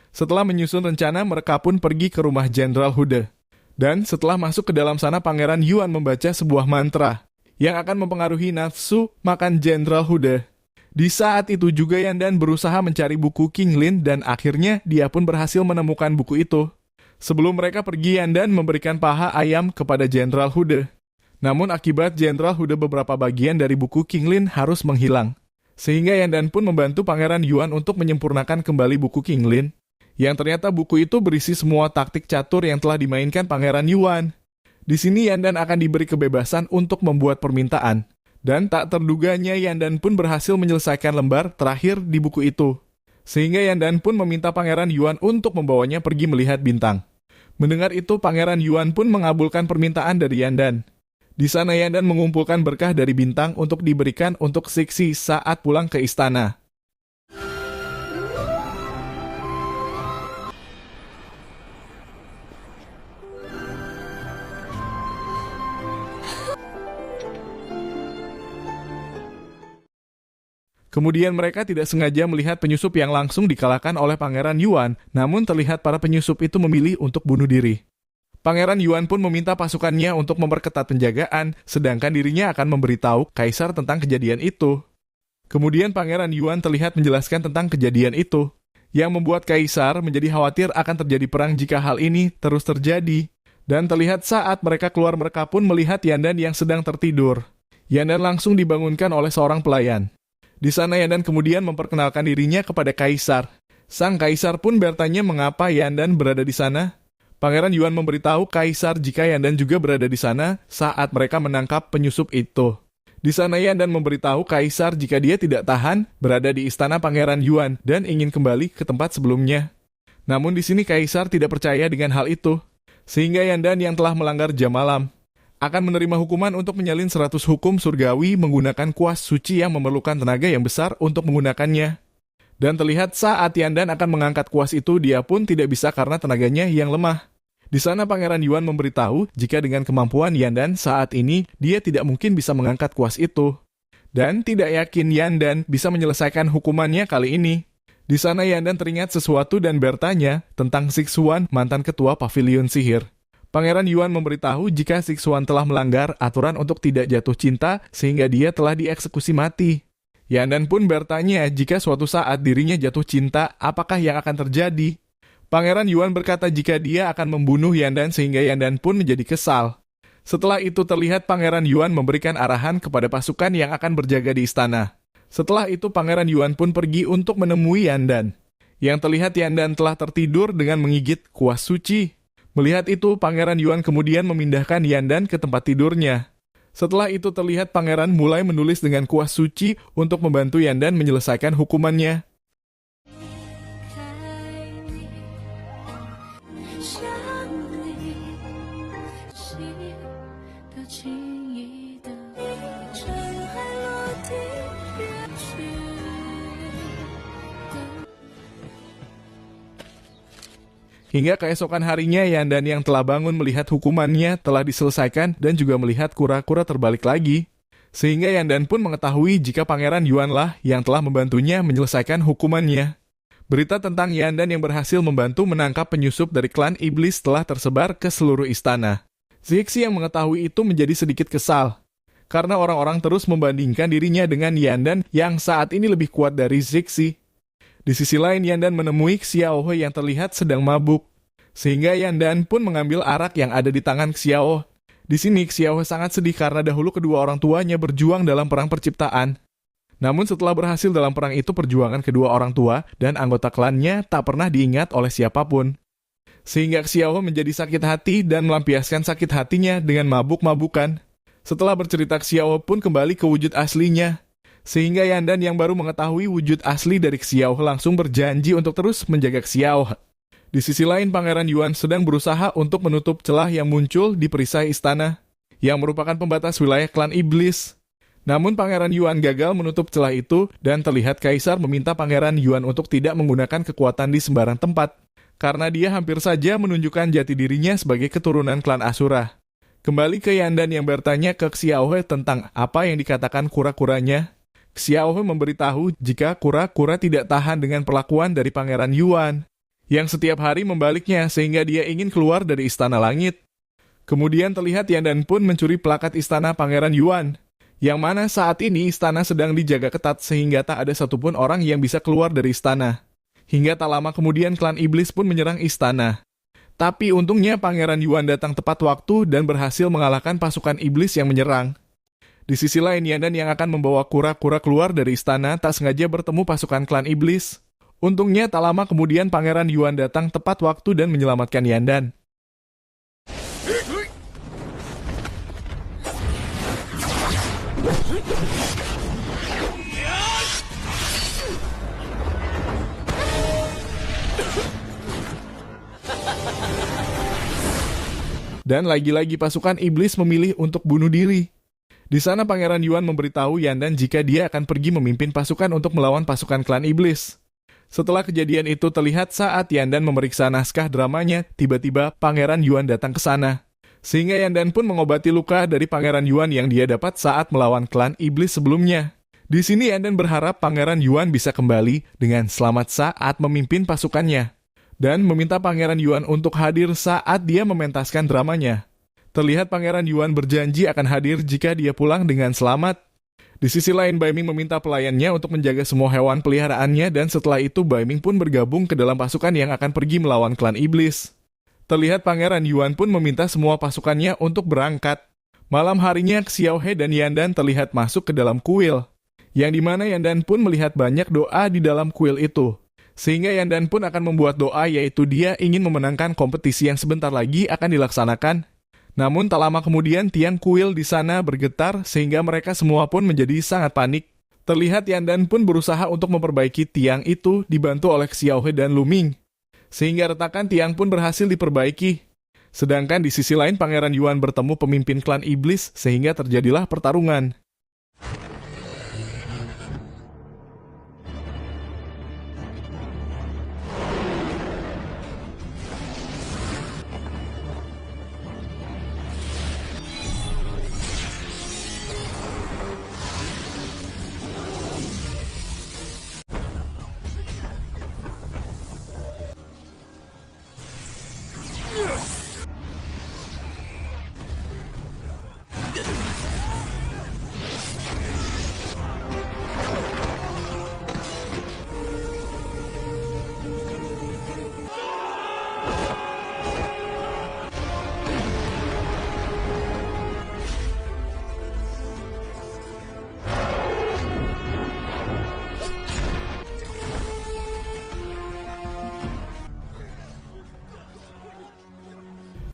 Setelah menyusun rencana, mereka pun pergi ke rumah Jenderal Hude. Dan setelah masuk ke dalam sana, Pangeran Yuan membaca sebuah mantra yang akan mempengaruhi nafsu makan Jenderal Hude. Di saat itu juga Yandan berusaha mencari buku King Lin dan akhirnya dia pun berhasil menemukan buku itu. Sebelum mereka pergi, Yandan memberikan paha ayam kepada Jenderal Hude. Namun akibat Jenderal Hude beberapa bagian dari buku King Lin harus menghilang. Sehingga Yandan pun membantu Pangeran Yuan untuk menyempurnakan kembali buku King Lin. Yang ternyata buku itu berisi semua taktik catur yang telah dimainkan Pangeran Yuan. Di sini Yandan akan diberi kebebasan untuk membuat permintaan. Dan tak terduganya Yandan pun berhasil menyelesaikan lembar terakhir di buku itu. Sehingga Yandan pun meminta Pangeran Yuan untuk membawanya pergi melihat bintang. Mendengar itu, Pangeran Yuan pun mengabulkan permintaan dari Yandan. Di sana Yandan mengumpulkan berkah dari bintang untuk diberikan untuk Sixi saat pulang ke istana. Kemudian mereka tidak sengaja melihat penyusup yang langsung dikalahkan oleh Pangeran Yuan, namun terlihat para penyusup itu memilih untuk bunuh diri. Pangeran Yuan pun meminta pasukannya untuk memperketat penjagaan, sedangkan dirinya akan memberitahu Kaisar tentang kejadian itu. Kemudian Pangeran Yuan terlihat menjelaskan tentang kejadian itu, yang membuat Kaisar menjadi khawatir akan terjadi perang jika hal ini terus terjadi. Dan terlihat saat mereka keluar, mereka pun melihat Yandan yang sedang tertidur. Yandan langsung dibangunkan oleh seorang pelayan. Di sana Yandan kemudian memperkenalkan dirinya kepada Kaisar. Sang Kaisar pun bertanya mengapa Yandan berada di sana. Pangeran Yuan memberitahu Kaisar jika Yandan juga berada di sana saat mereka menangkap penyusup itu. Di sana Yandan memberitahu Kaisar jika dia tidak tahan berada di istana Pangeran Yuan dan ingin kembali ke tempat sebelumnya. Namun di sini Kaisar tidak percaya dengan hal itu, sehingga Yandan yang telah melanggar jam malam akan menerima hukuman untuk menyalin 100 hukum surgawi menggunakan kuas suci yang memerlukan tenaga yang besar untuk menggunakannya. Dan terlihat saat Yandan akan mengangkat kuas itu, dia pun tidak bisa karena tenaganya yang lemah. Di sana Pangeran Yuan memberitahu jika dengan kemampuan Yandan saat ini, dia tidak mungkin bisa mengangkat kuas itu. Dan tidak yakin Yandan bisa menyelesaikan hukumannya kali ini. Di sana Yandan teringat sesuatu dan bertanya tentang Sixuan, mantan ketua pavilion sihir. Pangeran Yuan memberitahu jika Sixuan telah melanggar aturan untuk tidak jatuh cinta sehingga dia telah dieksekusi mati. Yandan pun bertanya jika suatu saat dirinya jatuh cinta, apakah yang akan terjadi? Pangeran Yuan berkata jika dia akan membunuh Yandan sehingga Yandan pun menjadi kesal. Setelah itu terlihat Pangeran Yuan memberikan arahan kepada pasukan yang akan berjaga di istana. Setelah itu Pangeran Yuan pun pergi untuk menemui Yandan. Yang terlihat Yandan telah tertidur dengan menggigit kuas suci. Melihat itu Pangeran Yuan kemudian memindahkan Yandan ke tempat tidurnya. Setelah itu terlihat Pangeran mulai menulis dengan kuas suci untuk membantu Yandan menyelesaikan hukumannya. Hingga keesokan harinya Yandan yang telah bangun melihat hukumannya telah diselesaikan dan juga melihat kura-kura terbalik lagi. Sehingga Yandan pun mengetahui jika Pangeran Yuan lah yang telah membantunya menyelesaikan hukumannya. Berita tentang Yandan yang berhasil membantu menangkap penyusup dari klan iblis telah tersebar ke seluruh istana. Zixi yang mengetahui itu menjadi sedikit kesal, karena orang-orang terus membandingkan dirinya dengan Yandan yang saat ini lebih kuat dari Zixi. Di sisi lain Yandan menemui Xiaohe yang terlihat sedang mabuk, sehingga Yandan pun mengambil arak yang ada di tangan Xiaohe. Di sini Xiaohe sangat sedih karena dahulu kedua orang tuanya berjuang dalam perang perciptaan. Namun setelah berhasil dalam perang itu, perjuangan kedua orang tua dan anggota klannya tak pernah diingat oleh siapapun. Sehingga Xiaohe menjadi sakit hati dan melampiaskan sakit hatinya dengan mabuk-mabukan. Setelah bercerita, Xiaohe pun kembali ke wujud aslinya. Sehingga Yandan yang baru mengetahui wujud asli dari Xiaohe langsung berjanji untuk terus menjaga Xiaohe. Di sisi lain Pangeran Yuan sedang berusaha untuk menutup celah yang muncul di perisai istana, yang merupakan pembatas wilayah klan iblis. Namun Pangeran Yuan gagal menutup celah itu dan terlihat Kaisar meminta Pangeran Yuan untuk tidak menggunakan kekuatan di sembarang tempat, karena dia hampir saja menunjukkan jati dirinya sebagai keturunan klan Asura. Kembali ke Yandan yang bertanya ke Xiaohe tentang apa yang dikatakan kura-kuranya. Xiaohe memberitahu jika kura-kura tidak tahan dengan perlakuan dari Pangeran Yuan, yang setiap hari membaliknya sehingga dia ingin keluar dari istana langit. Kemudian terlihat Yandan pun mencuri plakat istana Pangeran Yuan, yang mana saat ini istana sedang dijaga ketat sehingga tak ada satupun orang yang bisa keluar dari istana. Hingga tak lama kemudian klan iblis pun menyerang istana. Tapi untungnya Pangeran Yuan datang tepat waktu dan berhasil mengalahkan pasukan iblis yang menyerang. Di sisi lain Yandan yang akan membawa kura-kura keluar dari istana tak sengaja bertemu pasukan klan iblis. Untungnya tak lama kemudian Pangeran Yuan datang tepat waktu dan menyelamatkan Yandan. Dan lagi-lagi pasukan iblis memilih untuk bunuh diri. Di sana Pangeran Yuan memberitahu Yandan jika dia akan pergi memimpin pasukan untuk melawan pasukan klan iblis. Setelah kejadian itu terlihat saat Yandan memeriksa naskah dramanya, tiba-tiba Pangeran Yuan datang ke sana. Sehingga Yandan pun mengobati luka dari Pangeran Yuan yang dia dapat saat melawan klan iblis sebelumnya. Di sini Yandan berharap Pangeran Yuan bisa kembali dengan selamat saat memimpin pasukannya, dan meminta Pangeran Yuan untuk hadir saat dia mementaskan dramanya. Terlihat Pangeran Yuan berjanji akan hadir jika dia pulang dengan selamat. Di sisi lain, Baiming meminta pelayannya untuk menjaga semua hewan peliharaannya dan setelah itu Baiming pun bergabung ke dalam pasukan yang akan pergi melawan klan iblis. Terlihat Pangeran Yuan pun meminta semua pasukannya untuk berangkat. Malam harinya, Xiao He dan Yandan terlihat masuk ke dalam kuil, yang dimana Yandan pun melihat banyak doa di dalam kuil itu. Sehingga Yandan pun akan membuat doa yaitu dia ingin memenangkan kompetisi yang sebentar lagi akan dilaksanakan. Namun tak lama kemudian tiang kuil di sana bergetar sehingga mereka semua pun menjadi sangat panik. Terlihat Yandan pun berusaha untuk memperbaiki tiang itu dibantu oleh Xiao He dan Lu Ming. Sehingga retakan tiang pun berhasil diperbaiki. Sedangkan di sisi lain Pangeran Yuan bertemu pemimpin klan iblis sehingga terjadilah pertarungan.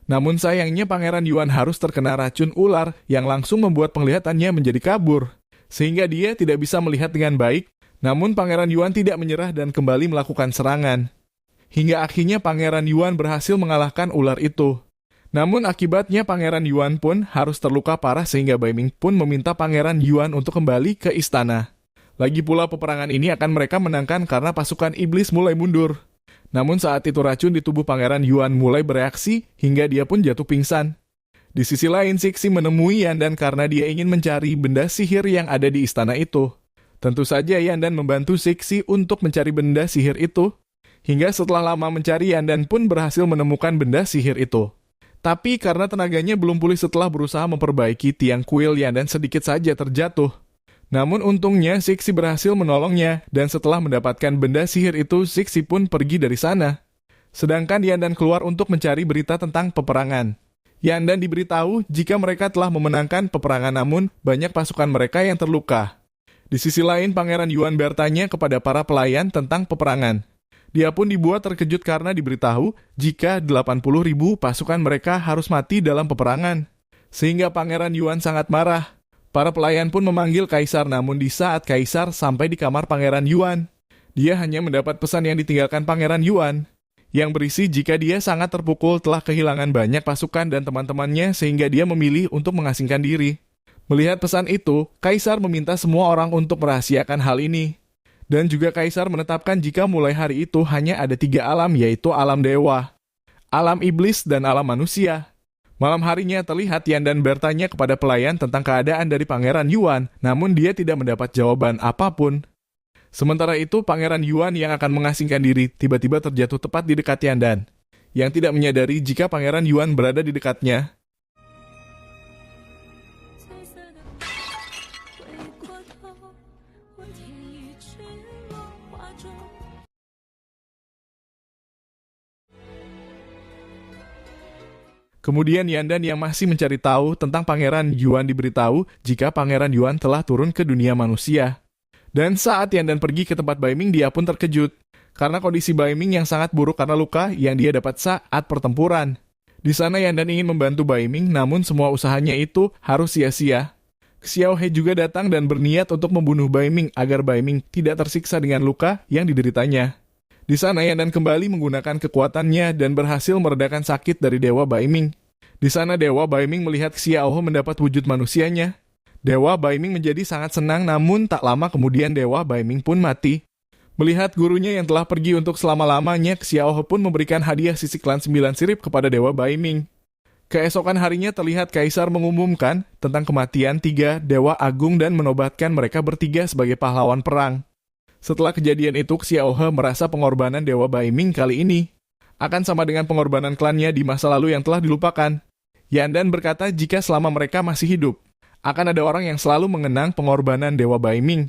Namun sayangnya Pangeran Yuan harus terkena racun ular yang langsung membuat penglihatannya menjadi kabur. Sehingga dia tidak bisa melihat dengan baik, namun Pangeran Yuan tidak menyerah dan kembali melakukan serangan. Hingga akhirnya Pangeran Yuan berhasil mengalahkan ular itu. Namun akibatnya Pangeran Yuan pun harus terluka parah sehingga Baiming pun meminta Pangeran Yuan untuk kembali ke istana. Lagi pula peperangan ini akan mereka menangkan karena pasukan iblis mulai mundur. Namun saat itu racun di tubuh Pangeran Yuan mulai bereaksi hingga dia pun jatuh pingsan. Di sisi lain, Sixi menemui Yandan karena dia ingin mencari benda sihir yang ada di istana itu. Tentu saja Yandan membantu Sixi untuk mencari benda sihir itu. Hingga setelah lama mencari, Yandan pun berhasil menemukan benda sihir itu. Tapi karena tenaganya belum pulih setelah berusaha memperbaiki tiang kuil, Yandan sedikit saja terjatuh. Namun untungnya Sixi berhasil menolongnya dan setelah mendapatkan benda sihir itu, Sixi pun pergi dari sana. Sedangkan Yandan keluar untuk mencari berita tentang peperangan. Yandan diberitahu jika mereka telah memenangkan peperangan namun banyak pasukan mereka yang terluka. Di sisi lain, Pangeran Yuan bertanya kepada para pelayan tentang peperangan. Dia pun dibuat terkejut karena diberitahu jika 80.000 pasukan mereka harus mati dalam peperangan. Sehingga Pangeran Yuan sangat marah. Para pelayan pun memanggil Kaisar, namun di saat Kaisar sampai di kamar Pangeran Yuan, dia hanya mendapat pesan yang ditinggalkan Pangeran Yuan, yang berisi jika dia sangat terpukul telah kehilangan banyak pasukan dan teman-temannya sehingga dia memilih untuk mengasingkan diri. Melihat pesan itu, Kaisar meminta semua orang untuk merahasiakan hal ini. Dan juga Kaisar menetapkan jika mulai hari itu hanya ada 3 alam, yaitu alam dewa, alam iblis, dan alam manusia. Malam harinya terlihat Yandan bertanya kepada pelayan tentang keadaan dari Pangeran Yuan, namun dia tidak mendapat jawaban apapun. Sementara itu, Pangeran Yuan yang akan mengasingkan diri tiba-tiba terjatuh tepat di dekat Yandan, yang tidak menyadari jika Pangeran Yuan berada di dekatnya. Kemudian Yandan yang masih mencari tahu tentang Pangeran Yuan diberitahu jika Pangeran Yuan telah turun ke dunia manusia. Dan saat Yandan pergi ke tempat Baiming, dia pun terkejut karena kondisi Baiming yang sangat buruk karena luka yang dia dapat saat pertempuran. Di sana Yandan ingin membantu Baiming, namun semua usahanya itu harus sia-sia. Xiao He juga datang dan berniat untuk membunuh Baiming agar Baiming tidak tersiksa dengan luka yang dideritanya. Di sana Yandan kembali menggunakan kekuatannya dan berhasil meredakan sakit dari Dewa Baiming. Di sana Dewa Baiming melihat Xiao He mendapat wujud manusianya. Dewa Baiming menjadi sangat senang, namun tak lama kemudian Dewa Baiming pun mati. Melihat gurunya yang telah pergi untuk selama-lamanya, Xiao He pun memberikan hadiah sisik klan 9 sirip kepada Dewa Baiming. Keesokan harinya terlihat Kaisar mengumumkan tentang kematian 3 Dewa Agung dan menobatkan mereka bertiga sebagai pahlawan perang. Setelah kejadian itu, Xiao He merasa pengorbanan Dewa Baiming kali ini akan sama dengan pengorbanan klannya di masa lalu yang telah dilupakan. Yandan berkata jika selama mereka masih hidup, Akan ada orang yang selalu mengenang pengorbanan Dewa Baiming.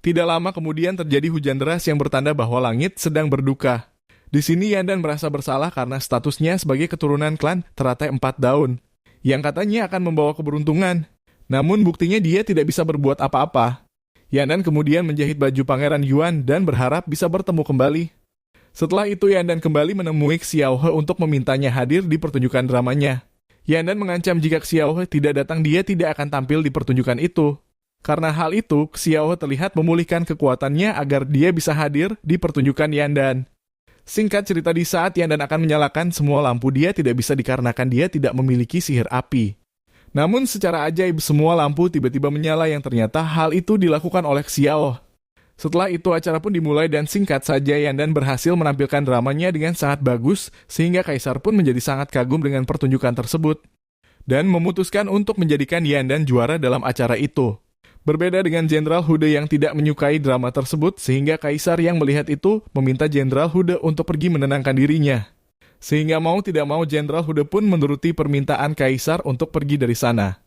Tidak lama kemudian terjadi hujan deras yang bertanda bahwa langit sedang berduka. Di sini Yandan merasa bersalah karena statusnya sebagai keturunan klan teratai 4 daun, yang katanya akan membawa keberuntungan. Namun buktinya dia tidak bisa berbuat apa-apa. Yandan kemudian menjahit baju Pangeran Yuan dan berharap bisa bertemu kembali. Setelah itu Yandan kembali menemui Xiaohe untuk memintanya hadir di pertunjukan dramanya. Yandan mengancam jika Xiaohe tidak datang dia tidak akan tampil di pertunjukan itu. Karena hal itu, Xiaohe terlihat memulihkan kekuatannya agar dia bisa hadir di pertunjukan Yandan. Singkat cerita, di saat Yandan akan menyalakan semua lampu dia tidak bisa dikarenakan dia tidak memiliki sihir api. Namun secara ajaib semua lampu tiba-tiba menyala yang ternyata hal itu dilakukan oleh Xiao. Setelah itu acara pun dimulai dan singkat saja Yandan berhasil menampilkan dramanya dengan sangat bagus sehingga Kaisar pun menjadi sangat kagum dengan pertunjukan tersebut. Dan memutuskan untuk menjadikan Yandan juara dalam acara itu. Berbeda dengan Jenderal Hude yang tidak menyukai drama tersebut sehingga Kaisar yang melihat itu meminta Jenderal Hude untuk pergi menenangkan dirinya. Sehingga mau tidak mau Jenderal Hude pun menuruti permintaan Kaisar untuk pergi dari sana.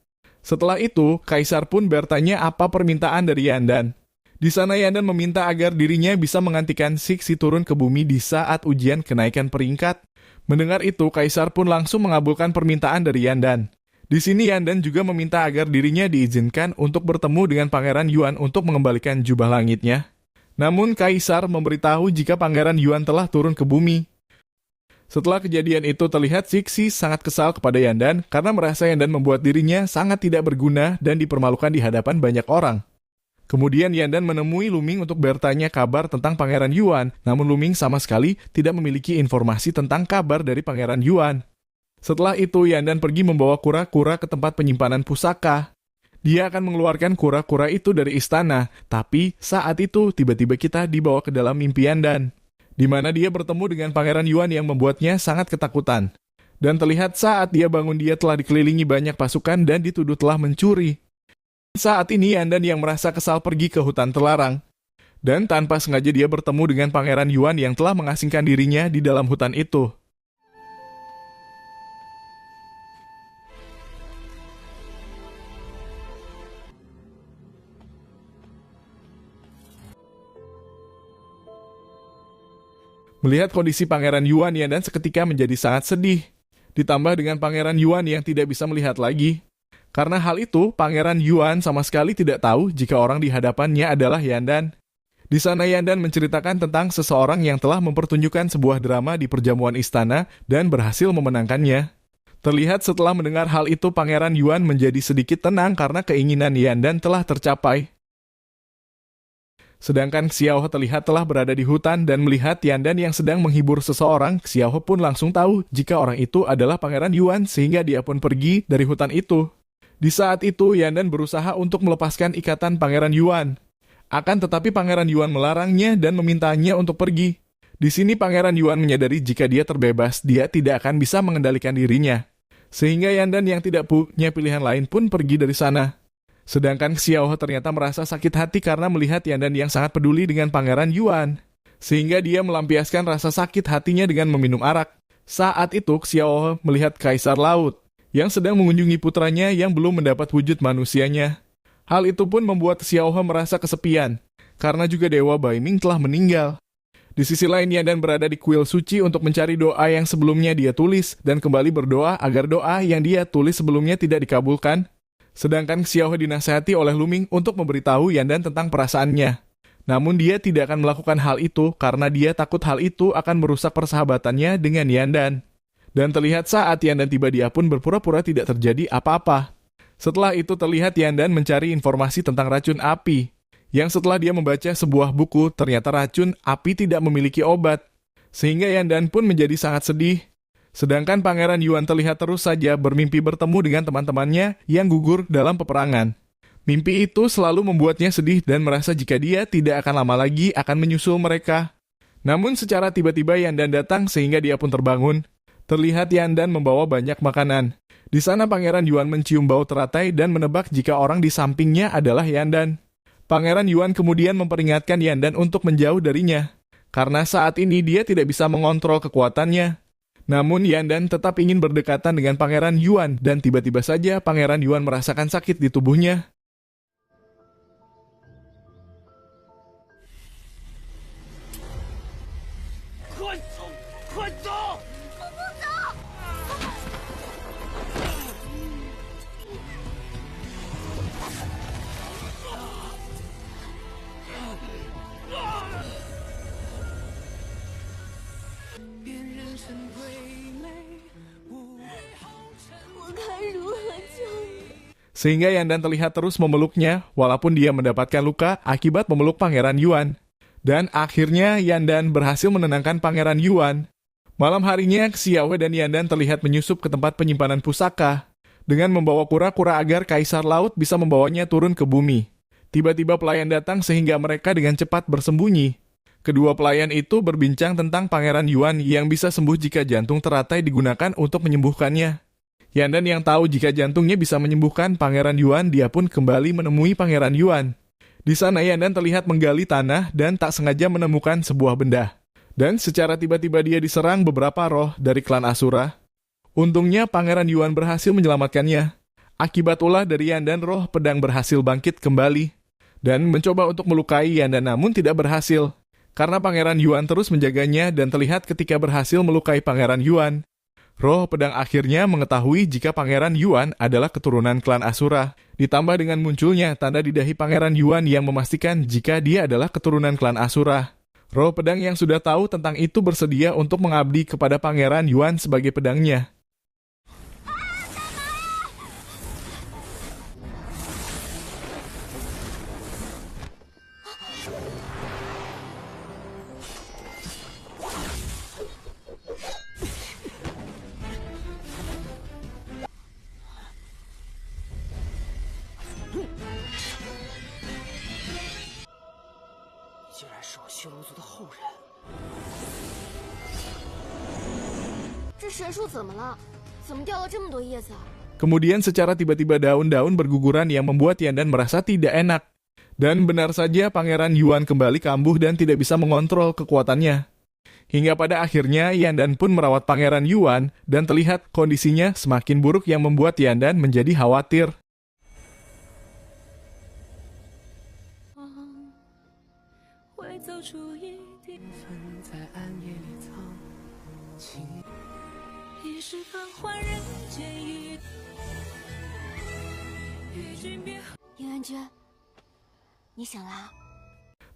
Setelah itu, Kaisar pun bertanya apa permintaan dari Yandan. Di sana Yandan meminta agar dirinya bisa menggantikan Sixi turun ke bumi di saat ujian kenaikan peringkat. Mendengar itu, Kaisar pun langsung mengabulkan permintaan dari Yandan. Di sini Yandan juga meminta agar dirinya diizinkan untuk bertemu dengan Pangeran Yuan untuk mengembalikan jubah langitnya. Namun Kaisar memberitahu jika Pangeran Yuan telah turun ke bumi. Setelah kejadian itu terlihat Sixi sangat kesal kepada Yandan karena merasa Yandan membuat dirinya sangat tidak berguna dan dipermalukan di hadapan banyak orang. Kemudian Yandan menemui Luming untuk bertanya kabar tentang Pangeran Yuan, namun Luming sama sekali tidak memiliki informasi tentang kabar dari Pangeran Yuan. Setelah itu Yandan pergi membawa kura-kura ke tempat penyimpanan pusaka. Dia akan mengeluarkan kura-kura itu dari istana, tapi saat itu tiba-tiba kita dibawa ke dalam mimpi Yandan, di mana dia bertemu dengan Pangeran Yuan yang membuatnya sangat ketakutan. Dan terlihat saat dia bangun dia telah dikelilingi banyak pasukan dan dituduh telah mencuri. Saat ini Yandan yang merasa kesal pergi ke hutan terlarang. Dan tanpa sengaja dia bertemu dengan Pangeran Yuan yang telah mengasingkan dirinya di dalam hutan itu. Melihat kondisi Pangeran Yuan, Yandan seketika menjadi sangat sedih. Ditambah dengan Pangeran Yuan yang tidak bisa melihat lagi. Karena hal itu, Pangeran Yuan sama sekali tidak tahu jika orang di hadapannya adalah Yandan. Di sana Yandan menceritakan tentang seseorang yang telah mempertunjukkan sebuah drama di perjamuan istana dan berhasil memenangkannya. Terlihat setelah mendengar hal itu, Pangeran Yuan menjadi sedikit tenang karena keinginan Yandan telah tercapai. Sedangkan Xiaohe terlihat telah berada di hutan dan melihat Yandan yang sedang menghibur seseorang, Xiaohe pun langsung tahu jika orang itu adalah Pangeran Yuan sehingga dia pun pergi dari hutan itu. Di saat itu, Yandan berusaha untuk melepaskan ikatan Pangeran Yuan. Akan tetapi Pangeran Yuan melarangnya dan memintanya untuk pergi. Di sini Pangeran Yuan menyadari jika dia terbebas, dia tidak akan bisa mengendalikan dirinya. Sehingga Yandan yang tidak punya pilihan lain pun pergi dari sana. Sedangkan Xiaohe ternyata merasa sakit hati karena melihat Yandan yang sangat peduli dengan Pangeran Yuan. Sehingga dia melampiaskan rasa sakit hatinya dengan meminum arak. Saat itu Xiaohe melihat Kaisar Laut yang sedang mengunjungi putranya yang belum mendapat wujud manusianya. Hal itu pun membuat Xiaohe merasa kesepian, karena juga Dewa Baiming telah meninggal. Di sisi lain Yandan berada di kuil suci untuk mencari doa yang sebelumnya dia tulis dan kembali berdoa agar doa yang dia tulis sebelumnya tidak dikabulkan. Sedangkan Xiaohe dinasihati oleh Luming untuk memberitahu Yandan tentang perasaannya. Namun dia tidak akan melakukan hal itu karena dia takut hal itu akan merusak persahabatannya dengan Yandan. Dan terlihat saat Yandan tiba dia pun berpura-pura tidak terjadi apa-apa. Setelah itu terlihat Yandan mencari informasi tentang racun api. Yang setelah dia membaca sebuah buku, ternyata racun api tidak memiliki obat. Sehingga Yandan pun menjadi sangat sedih. Sedangkan Pangeran Yuan terlihat terus saja bermimpi bertemu dengan teman-temannya yang gugur dalam peperangan. Mimpi itu selalu membuatnya sedih dan merasa jika dia tidak akan lama lagi akan menyusul mereka. Namun secara tiba-tiba Yandan datang sehingga dia pun terbangun. Terlihat Yandan membawa banyak makanan. Di sana Pangeran Yuan mencium bau teratai dan menebak jika orang di sampingnya adalah Yandan. Pangeran Yuan kemudian memperingatkan Yandan untuk menjauh darinya. Karena saat ini dia tidak bisa mengontrol kekuatannya. Namun Yandan tetap ingin berdekatan dengan Pangeran Yuan dan tiba-tiba saja Pangeran Yuan merasakan sakit di tubuhnya. Sehingga Yandan terlihat terus memeluknya walaupun dia mendapatkan luka akibat memeluk Pangeran Yuan. Dan akhirnya Yandan berhasil menenangkan Pangeran Yuan. Malam harinya, Xiaowei dan Yandan terlihat menyusup ke tempat penyimpanan pusaka dengan membawa kura-kura agar Kaisar Laut bisa membawanya turun ke bumi. Tiba-tiba pelayan datang sehingga mereka dengan cepat bersembunyi. Kedua pelayan itu berbincang tentang Pangeran Yuan yang bisa sembuh jika jantung teratai digunakan untuk menyembuhkannya. Yandan yang tahu jika jantungnya bisa menyembuhkan Pangeran Yuan, dia pun kembali menemui Pangeran Yuan. Di sana Yandan terlihat menggali tanah dan tak sengaja menemukan sebuah benda. Dan secara tiba-tiba dia diserang beberapa roh dari klan Asura. Untungnya Pangeran Yuan berhasil menyelamatkannya. Akibat ulah dari Yandan, roh pedang berhasil bangkit kembali dan mencoba untuk melukai Yandan namun tidak berhasil. Karena Pangeran Yuan terus menjaganya dan terlihat ketika berhasil melukai Pangeran Yuan, roh pedang akhirnya mengetahui jika Pangeran Yuan adalah keturunan klan Asura. Ditambah dengan munculnya tanda di dahi Pangeran Yuan yang memastikan jika dia adalah keturunan klan Asura. Roh pedang yang sudah tahu tentang itu bersedia untuk mengabdi kepada Pangeran Yuan sebagai pedangnya. Kemudian secara tiba-tiba daun-daun berguguran yang membuat Yandan merasa tidak enak. Dan benar saja Pangeran Yuan kembali kambuh dan tidak bisa mengontrol kekuatannya. Hingga pada akhirnya Yandan pun merawat Pangeran Yuan dan terlihat kondisinya semakin buruk yang membuat Yandan menjadi khawatir.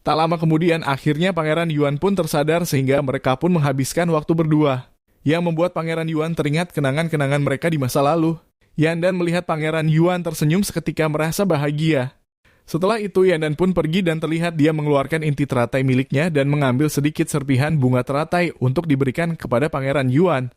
Tak lama kemudian akhirnya Pangeran Yuan pun tersadar sehingga mereka pun menghabiskan waktu berdua, yang membuat Pangeran Yuan teringat kenangan-kenangan mereka di masa lalu. Yandan melihat Pangeran Yuan tersenyum seketika merasa bahagia. Setelah itu Yandan pun pergi dan terlihat dia mengeluarkan inti teratai miliknya dan mengambil sedikit serpihan bunga teratai untuk diberikan kepada Pangeran Yuan.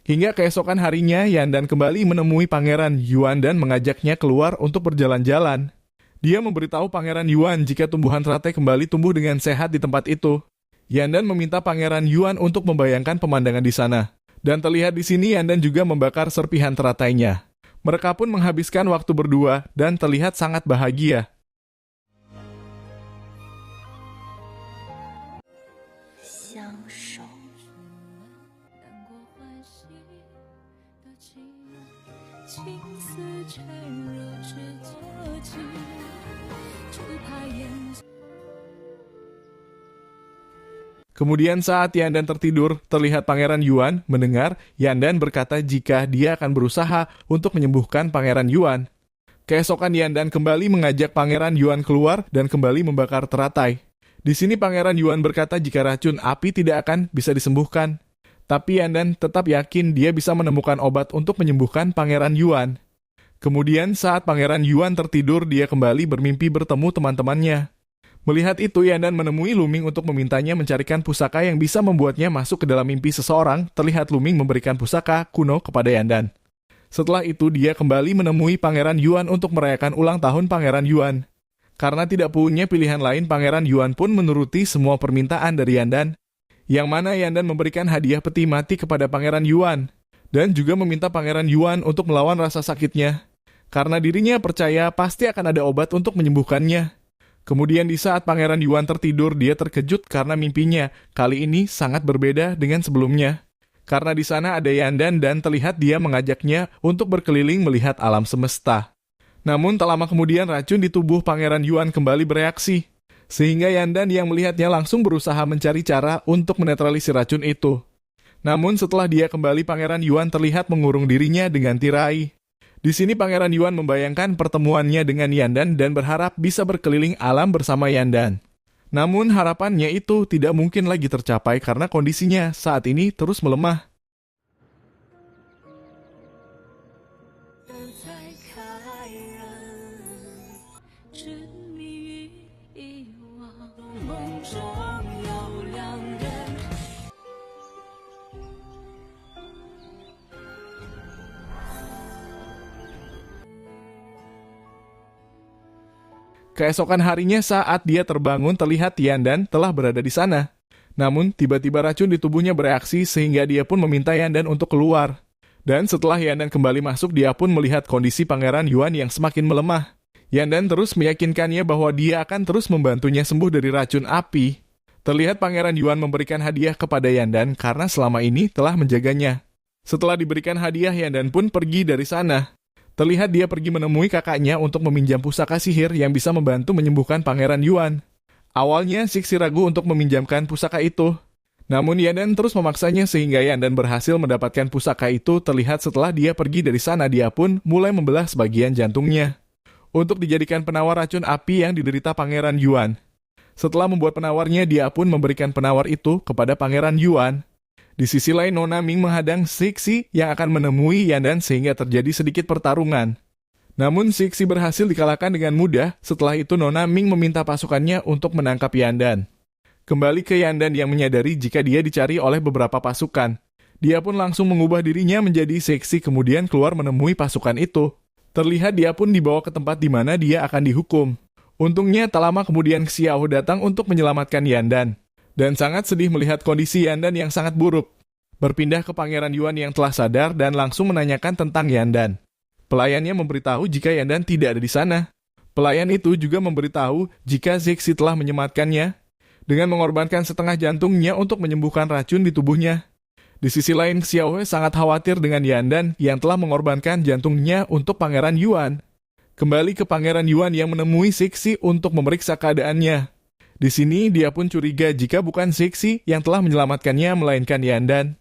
Hingga keesokan harinya Yandan kembali menemui Pangeran Yuan dan mengajaknya keluar untuk berjalan-jalan. Dia memberitahu Pangeran Yuan jika tumbuhan teratai kembali tumbuh dengan sehat di tempat itu. Yandan meminta Pangeran Yuan untuk membayangkan pemandangan di sana. Dan terlihat di sini Yandan juga membakar serpihan teratainya. Mereka pun menghabiskan waktu berdua dan terlihat sangat bahagia. Kemudian saat Yandan tertidur, terlihat Pangeran Yuan mendengar Yandan berkata jika dia akan berusaha untuk menyembuhkan Pangeran Yuan. Keesokan Yandan kembali mengajak Pangeran Yuan keluar dan kembali membakar teratai. Di sini Pangeran Yuan berkata jika racun api tidak akan bisa disembuhkan. Tapi Yandan tetap yakin dia bisa menemukan obat untuk menyembuhkan Pangeran Yuan. Kemudian saat Pangeran Yuan tertidur, dia kembali bermimpi bertemu teman-temannya. Melihat itu, Yandan menemui Luming untuk memintanya mencarikan pusaka yang bisa membuatnya masuk ke dalam mimpi seseorang. Terlihat Luming memberikan pusaka kuno kepada Yandan. Setelah itu, dia kembali menemui Pangeran Yuan untuk merayakan ulang tahun Pangeran Yuan. Karena tidak punya pilihan lain, Pangeran Yuan pun menuruti semua permintaan dari Yandan. Yang mana Yandan memberikan hadiah peti mati kepada Pangeran Yuan. Dan juga meminta Pangeran Yuan untuk melawan rasa sakitnya. Karena dirinya percaya pasti akan ada obat untuk menyembuhkannya. Kemudian di saat Pangeran Yuan tertidur, dia terkejut karena mimpinya kali ini sangat berbeda dengan sebelumnya. karena di sana ada Yandan dan terlihat dia mengajaknya untuk berkeliling melihat alam semesta. Namun tak lama kemudian racun di tubuh Pangeran Yuan kembali bereaksi, sehingga Yandan yang melihatnya langsung berusaha mencari cara untuk menetralisir racun itu. Namun setelah dia kembali, Pangeran Yuan terlihat mengurung dirinya dengan tirai. Di sini Pangeran Yuan membayangkan pertemuannya dengan Yandan dan berharap bisa berkeliling alam bersama Yandan. Namun harapannya itu tidak mungkin lagi tercapai karena kondisinya saat ini terus melemah. Keesokan harinya saat dia terbangun terlihat Yandan telah berada di sana. Namun tiba-tiba racun di tubuhnya bereaksi sehingga dia pun meminta Yandan untuk keluar. Dan setelah Yandan kembali masuk, dia pun melihat kondisi Pangeran Yuan yang semakin melemah. Yandan terus meyakinkannya bahwa dia akan terus membantunya sembuh dari racun api. Terlihat Pangeran Yuan memberikan hadiah kepada Yandan karena selama ini telah menjaganya. Setelah diberikan hadiah, Yandan pun pergi dari sana. Terlihat dia pergi menemui kakaknya untuk meminjam pusaka sihir yang bisa membantu menyembuhkan Pangeran Yuan. Awalnya Sixi ragu untuk meminjamkan pusaka itu. Namun Yandan terus memaksanya sehingga Yandan berhasil mendapatkan pusaka itu. Terlihat setelah dia pergi dari sana, dia pun mulai membelah sebagian jantungnya untuk dijadikan penawar racun api yang diderita Pangeran Yuan. Setelah membuat penawarnya, dia pun memberikan penawar itu kepada Pangeran Yuan. Di sisi lain, Nona Ming menghadang Sixi yang akan menemui Yandan sehingga terjadi sedikit pertarungan. Namun Sixi berhasil dikalahkan dengan mudah. Setelah itu Nona Ming meminta pasukannya untuk menangkap Yandan. Kembali ke Yandan yang menyadari jika dia dicari oleh beberapa pasukan. Dia pun langsung mengubah dirinya menjadi Sixi kemudian keluar menemui pasukan itu. Terlihat dia pun dibawa ke tempat di mana dia akan dihukum. Untungnya tak lama kemudian Xiao datang untuk menyelamatkan Yandan. Dan sangat sedih melihat kondisi Yandan yang sangat buruk. Berpindah ke Pangeran Yuan yang telah sadar dan langsung menanyakan tentang Yandan. Pelayannya memberitahu jika Yandan tidak ada di sana. Pelayan itu juga memberitahu jika Sixi telah menyematkannya dengan mengorbankan setengah jantungnya untuk menyembuhkan racun di tubuhnya. Di sisi lain, Xiaohe sangat khawatir dengan Yandan yang telah mengorbankan jantungnya untuk Pangeran Yuan. Kembali ke Pangeran Yuan yang menemui Sixi untuk memeriksa keadaannya. Di sini dia pun curiga jika bukan Sixi yang telah menyelamatkannya melainkan Yandan.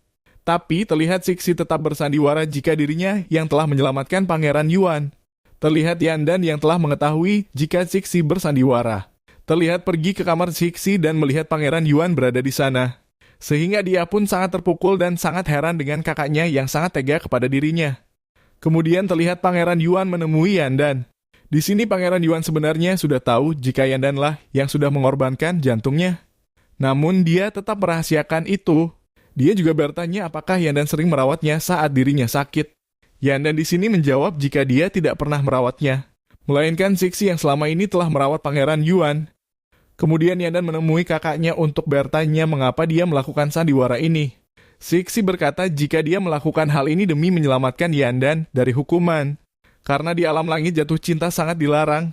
Tapi terlihat Sixi tetap bersandiwara jika dirinya yang telah menyelamatkan Pangeran Yuan. Terlihat Yandan yang telah mengetahui jika Sixi bersandiwara. Terlihat pergi ke kamar Sixi dan melihat Pangeran Yuan berada di sana. Sehingga dia pun sangat terpukul dan sangat heran dengan kakaknya yang sangat tega kepada dirinya. Kemudian terlihat Pangeran Yuan menemui Yandan. Di sini Pangeran Yuan sebenarnya sudah tahu jika Yandanlah yang sudah mengorbankan jantungnya. Namun dia tetap merahasiakan itu. Dia juga bertanya apakah Yandan sering merawatnya saat dirinya sakit. Yandan di sini menjawab jika dia tidak pernah merawatnya, melainkan Sixi yang selama ini telah merawat Pangeran Yuan. Kemudian Yandan menemui kakaknya untuk bertanya mengapa dia melakukan sandiwara ini. Sixi berkata jika dia melakukan hal ini demi menyelamatkan Yandan dari hukuman. Karena di alam langit jatuh cinta sangat dilarang.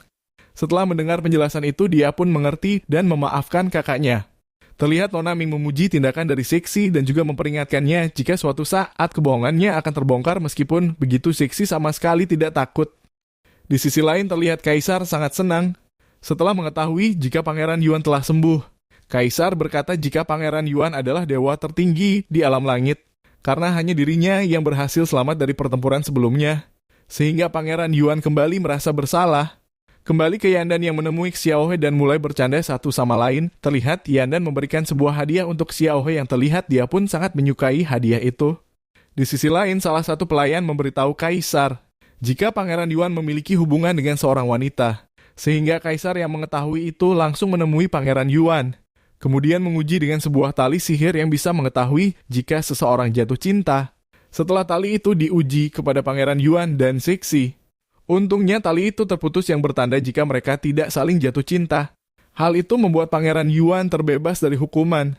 Setelah mendengar penjelasan itu, dia pun mengerti dan memaafkan kakaknya. Terlihat Nona Ming memuji tindakan dari Sixi dan juga memperingatkannya jika suatu saat kebohongannya akan terbongkar meskipun begitu Sixi sama sekali tidak takut. Di sisi lain terlihat Kaisar sangat senang setelah mengetahui jika Pangeran Yuan telah sembuh. Kaisar berkata jika Pangeran Yuan adalah dewa tertinggi di alam langit karena hanya dirinya yang berhasil selamat dari pertempuran sebelumnya. Sehingga Pangeran Yuan kembali merasa bersalah. Kembali ke Yandan yang menemui Xiaohe dan mulai bercanda satu sama lain. Terlihat Yandan memberikan sebuah hadiah untuk Xiaohe yang terlihat dia pun sangat menyukai hadiah itu. Di sisi lain, salah satu pelayan memberitahu Kaisar jika Pangeran Yuan memiliki hubungan dengan seorang wanita. Sehingga Kaisar yang mengetahui itu langsung menemui Pangeran Yuan. Kemudian menguji dengan sebuah tali sihir yang bisa mengetahui jika seseorang jatuh cinta. Setelah tali itu diuji kepada Pangeran Yuan dan Sixi. Untungnya tali itu terputus yang bertanda jika mereka tidak saling jatuh cinta. Hal itu membuat Pangeran Yuan terbebas dari hukuman.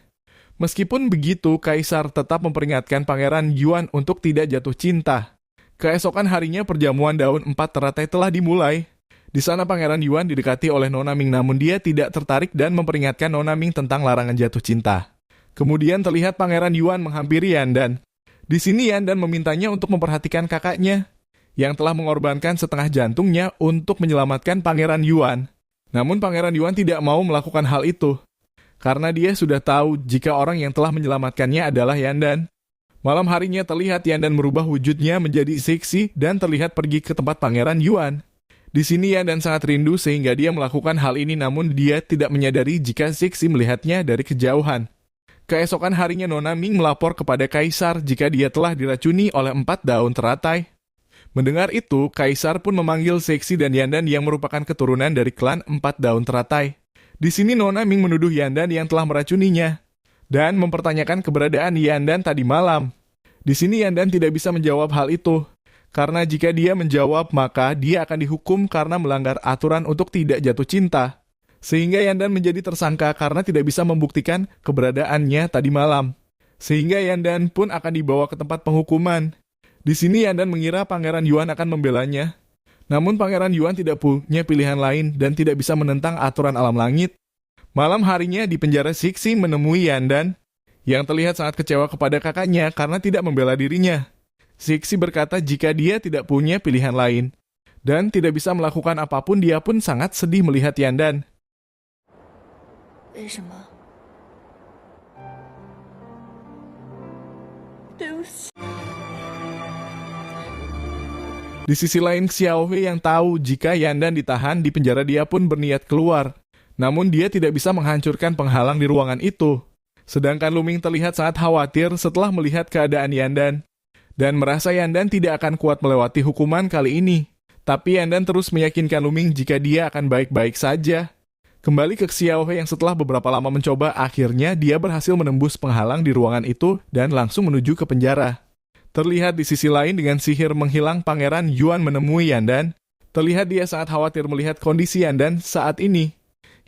Meskipun begitu, Kaisar tetap memperingatkan Pangeran Yuan untuk tidak jatuh cinta. Keesokan harinya perjamuan daun 4 teratai telah dimulai. Di sana Pangeran Yuan didekati oleh Nona Ming namun dia tidak tertarik dan memperingatkan Nona Ming tentang larangan jatuh cinta. Kemudian terlihat Pangeran Yuan menghampiri Yandan. Di sini Yandan memintanya untuk memperhatikan kakaknya, yang telah mengorbankan setengah jantungnya untuk menyelamatkan Pangeran Yuan. Namun Pangeran Yuan tidak mau melakukan hal itu, karena dia sudah tahu jika orang yang telah menyelamatkannya adalah Yandan. Malam harinya terlihat Yandan merubah wujudnya menjadi seksi dan terlihat pergi ke tempat Pangeran Yuan. Di sini Yandan sangat rindu sehingga dia melakukan hal ini, namun dia tidak menyadari jika Zixi melihatnya dari kejauhan. Keesokan harinya Nona Ming melapor kepada Kaisar jika dia telah diracuni oleh 4 daun teratai. Mendengar itu, Kaisar pun memanggil Zixi dan Yandan yang merupakan keturunan dari klan 4 daun teratai. Di sini Nona Ming menuduh Yandan yang telah meracuninya dan mempertanyakan keberadaan Yandan tadi malam. Di sini Yandan tidak bisa menjawab hal itu, karena jika dia menjawab maka dia akan dihukum karena melanggar aturan untuk tidak jatuh cinta. Sehingga Yandan menjadi tersangka karena tidak bisa membuktikan keberadaannya tadi malam. Sehingga Yandan pun akan dibawa ke tempat penghukuman. Di sini Yandan mengira Pangeran Yuan akan membelanya. Namun Pangeran Yuan tidak punya pilihan lain dan tidak bisa menentang aturan alam langit. Malam harinya di penjara Zixi menemui Yandan, yang terlihat sangat kecewa kepada kakaknya karena tidak membela dirinya. Zixi berkata jika dia tidak punya pilihan lain, dan tidak bisa melakukan apapun, dia pun sangat sedih melihat Yandan. 为什么？对不起。 Di sisi lain, Xiaohui yang tahu jika Yandan ditahan di penjara, dia pun berniat keluar. Namun dia tidak bisa menghancurkan penghalang di ruangan itu. Sedangkan Luming terlihat sangat khawatir setelah melihat keadaan Yandan, dan merasa Yandan tidak akan kuat melewati hukuman kali ini. Tapi Yandan terus meyakinkan Luming jika dia akan baik-baik saja. Kembali ke Xiaohui yang setelah beberapa lama mencoba, akhirnya dia berhasil menembus penghalang di ruangan itu dan langsung menuju ke penjara. Terlihat di sisi lain dengan sihir menghilang, Pangeran Yuan menemui Yandan. Terlihat dia sangat khawatir melihat kondisi Yandan saat ini.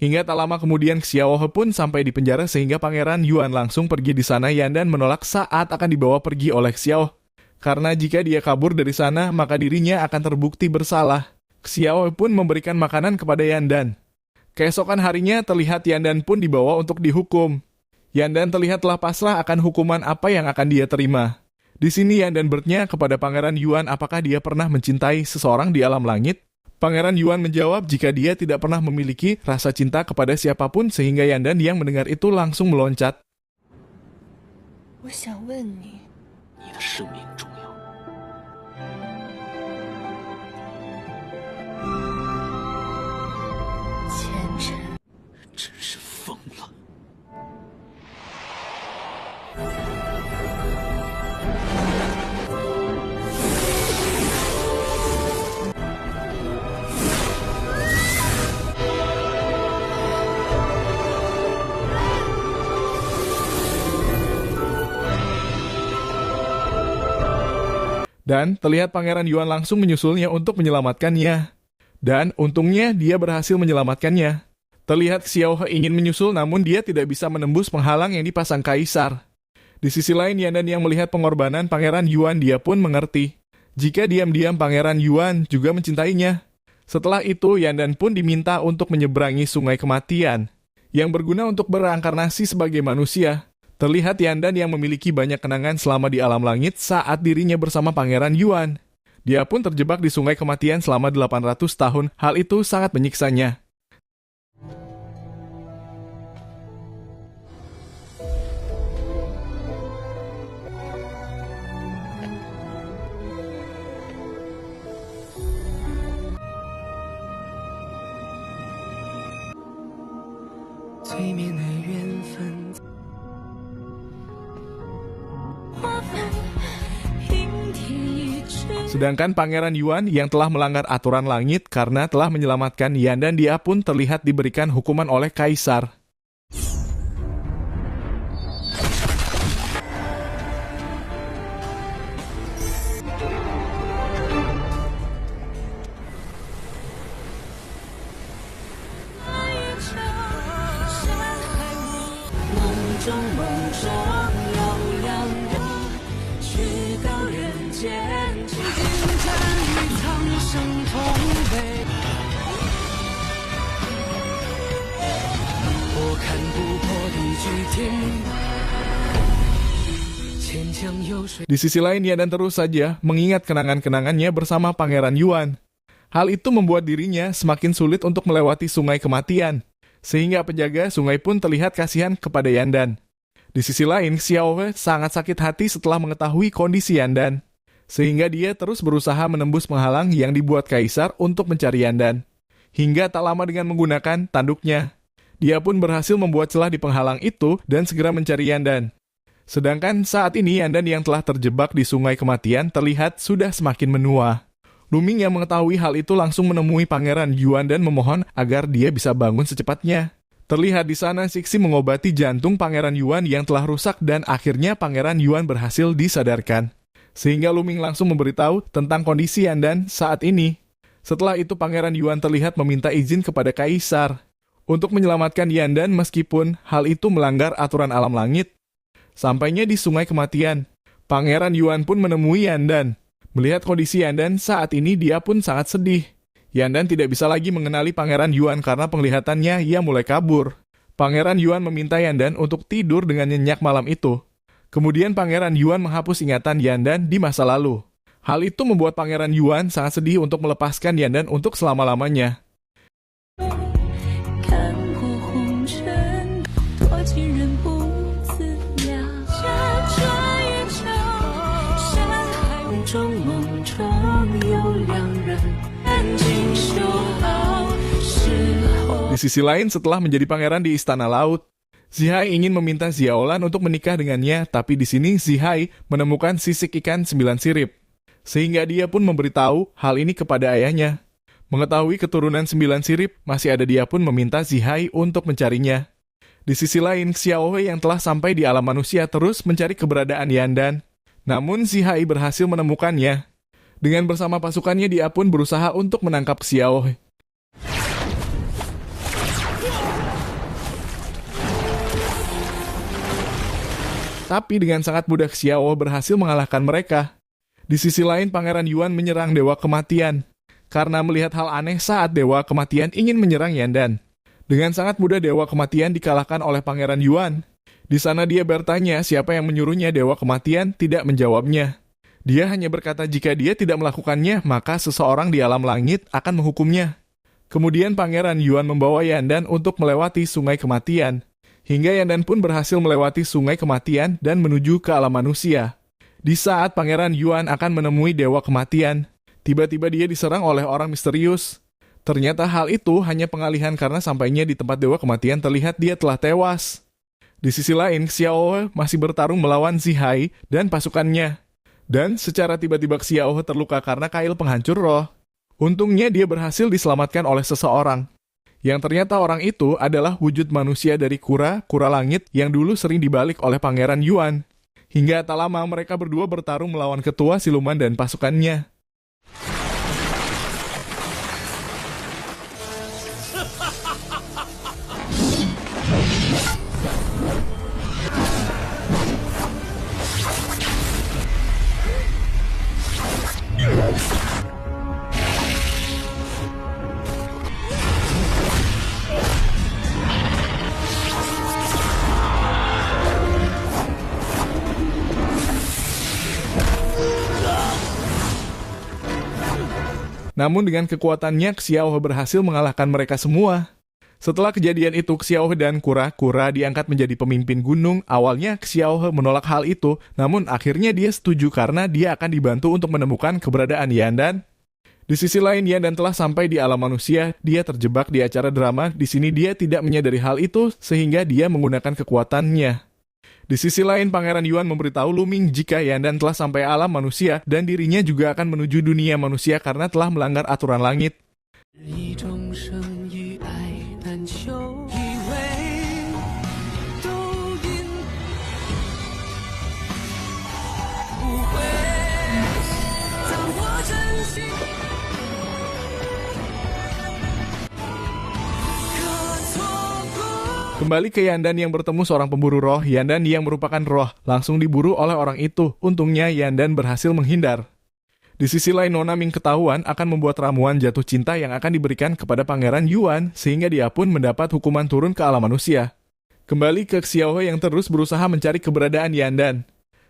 Hingga tak lama kemudian Xiaohe pun sampai di penjara sehingga Pangeran Yuan langsung pergi di sana. Yandan menolak saat akan dibawa pergi oleh Xiaohe. Karena jika dia kabur dari sana, maka dirinya akan terbukti bersalah. Xiaohe pun memberikan makanan kepada Yandan. Keesokan harinya terlihat Yandan pun dibawa untuk dihukum. Yandan terlihat telah pasrah akan hukuman apa yang akan dia terima. Di sini Yandan bertanya kepada Pangeran Yuan apakah dia pernah mencintai seseorang di alam langit. Pangeran Yuan menjawab jika dia tidak pernah memiliki rasa cinta kepada siapapun, sehingga Yandan yang mendengar itu langsung meloncat. 我想问你， 你的生命重要。 前尘 真是疯了。 Dan terlihat Pangeran Yuan langsung menyusulnya untuk menyelamatkannya. Dan untungnya dia berhasil menyelamatkannya. Terlihat Xiaohe ingin menyusul namun dia tidak bisa menembus penghalang yang dipasang Kaisar. Di sisi lain Yandan yang melihat pengorbanan Pangeran Yuan, dia pun mengerti jika diam-diam Pangeran Yuan juga mencintainya. Setelah itu Yandan pun diminta untuk menyeberangi sungai kematian yang berguna untuk bereinkarnasi sebagai manusia. Terlihat Yandan yang memiliki banyak kenangan selama di alam langit saat dirinya bersama Pangeran Yuan. Dia pun terjebak di sungai kematian selama 800 tahun. Hal itu sangat menyiksanya. Sedangkan Pangeran Yuan yang telah melanggar aturan langit karena telah menyelamatkan Yandan, dia pun terlihat diberikan hukuman oleh Kaisar. 天将有水。 Di sisi lain, Yandan terus saja mengingat kenangan-kenangannya bersama Pangeran Yuan. Hal itu membuat dirinya semakin sulit untuk melewati sungai kematian, sehingga penjaga sungai pun terlihat kasihan kepada Yandan. Di sisi lain, Xiaohe sangat sakit hati setelah mengetahui kondisi Yandan, sehingga dia terus berusaha menembus penghalang yang dibuat Kaisar untuk mencari Yandan. Hingga tak lama dengan menggunakan tanduknya, dia pun berhasil membuat celah di penghalang itu dan segera mencari Yandan. Sedangkan saat ini Yandan yang telah terjebak di sungai kematian terlihat sudah semakin menua. Luming yang mengetahui hal itu langsung menemui Pangeran Yuan dan memohon agar dia bisa bangun secepatnya. Terlihat di sana Sixi mengobati jantung Pangeran Yuan yang telah rusak dan akhirnya Pangeran Yuan berhasil disadarkan. Sehingga Luming langsung memberitahu tentang kondisi Yandan saat ini. Setelah itu Pangeran Yuan terlihat meminta izin kepada Kaisar untuk menyelamatkan Yandan meskipun hal itu melanggar aturan alam langit. Sampainya di sungai kematian, Pangeran Yuan pun menemui Yandan. Melihat kondisi Yandan saat ini dia pun sangat sedih. Yandan tidak bisa lagi mengenali Pangeran Yuan karena penglihatannya ia mulai kabur. Pangeran Yuan meminta Yandan untuk tidur dengan nyenyak malam itu. Kemudian Pangeran Yuan menghapus ingatan Yandan di masa lalu. Hal itu membuat Pangeran Yuan sangat sedih untuk melepaskan Yandan untuk selama-lamanya. 看破红尘，多情人不自量。辗转月长，山海雾中梦中有两人，安静守好时候。 Di sisi lain, setelah menjadi pangeran di Istana Laut, Zihai ingin meminta Xiaolan untuk menikah dengannya, tapi di sini Zihai menemukan sisik ikan 9 sirip. Sehingga dia pun memberitahu hal ini kepada ayahnya. Mengetahui keturunan 9 sirip, masih ada dia pun meminta Zihai untuk mencarinya. Di sisi lain, Xiaohe yang telah sampai di alam manusia terus mencari keberadaan Yandan. Namun Zihai berhasil menemukannya. Dengan bersama pasukannya, dia pun berusaha untuk menangkap Xiaohe. Tapi dengan sangat mudah Xiaohe berhasil mengalahkan mereka. Di sisi lain, Pangeran Yuan menyerang Dewa Kematian, karena melihat hal aneh saat Dewa Kematian ingin menyerang Yandan. Dengan sangat mudah Dewa Kematian dikalahkan oleh Pangeran Yuan. Di sana dia bertanya siapa yang menyuruhnya, Dewa Kematian tidak menjawabnya. Dia hanya berkata jika dia tidak melakukannya, maka seseorang di alam langit akan menghukumnya. Kemudian Pangeran Yuan membawa Yandan untuk melewati Sungai Kematian, hingga Yandan pun berhasil melewati Sungai Kematian dan menuju ke alam manusia. Di saat Pangeran Yuan akan menemui Dewa Kematian, tiba-tiba dia diserang oleh orang misterius. Ternyata hal itu hanya pengalihan karena sampainya di tempat Dewa Kematian terlihat dia telah tewas. Di sisi lain, Xiaohe masih bertarung melawan Zihai dan pasukannya. Dan secara tiba-tiba Xiaohe terluka karena kail penghancur roh. Untungnya dia berhasil diselamatkan oleh seseorang. Yang ternyata orang itu adalah wujud manusia dari kura langit yang dulu sering dibalik oleh Pangeran Yuan. Hingga tak lama mereka berdua bertarung melawan ketua siluman dan pasukannya. Namun dengan kekuatannya, Xiaohe berhasil mengalahkan mereka semua. Setelah kejadian itu, Xiaohe dan kura diangkat menjadi pemimpin gunung. Awalnya Xiaohe menolak hal itu, namun akhirnya dia setuju karena dia akan dibantu untuk menemukan keberadaan Yandan. Di sisi lain, Yandan telah sampai di alam manusia. Dia terjebak di acara drama. Di sini dia tidak menyadari hal itu, sehingga dia menggunakan kekuatannya. Di sisi lain, Pangeran Yuan memberitahu Luming jika Yandan telah sampai alam manusia dan dirinya juga akan menuju dunia manusia karena telah melanggar aturan langit. Kembali ke Yandan yang bertemu seorang pemburu roh, Yandan yang merupakan roh langsung diburu oleh orang itu. Untungnya Yandan berhasil menghindar. Di sisi lain, Nona Ming ketahuan akan membuat ramuan jatuh cinta yang akan diberikan kepada Pangeran Yuan, sehingga dia pun mendapat hukuman turun ke alam manusia. Kembali ke Xiaohe yang terus berusaha mencari keberadaan Yandan.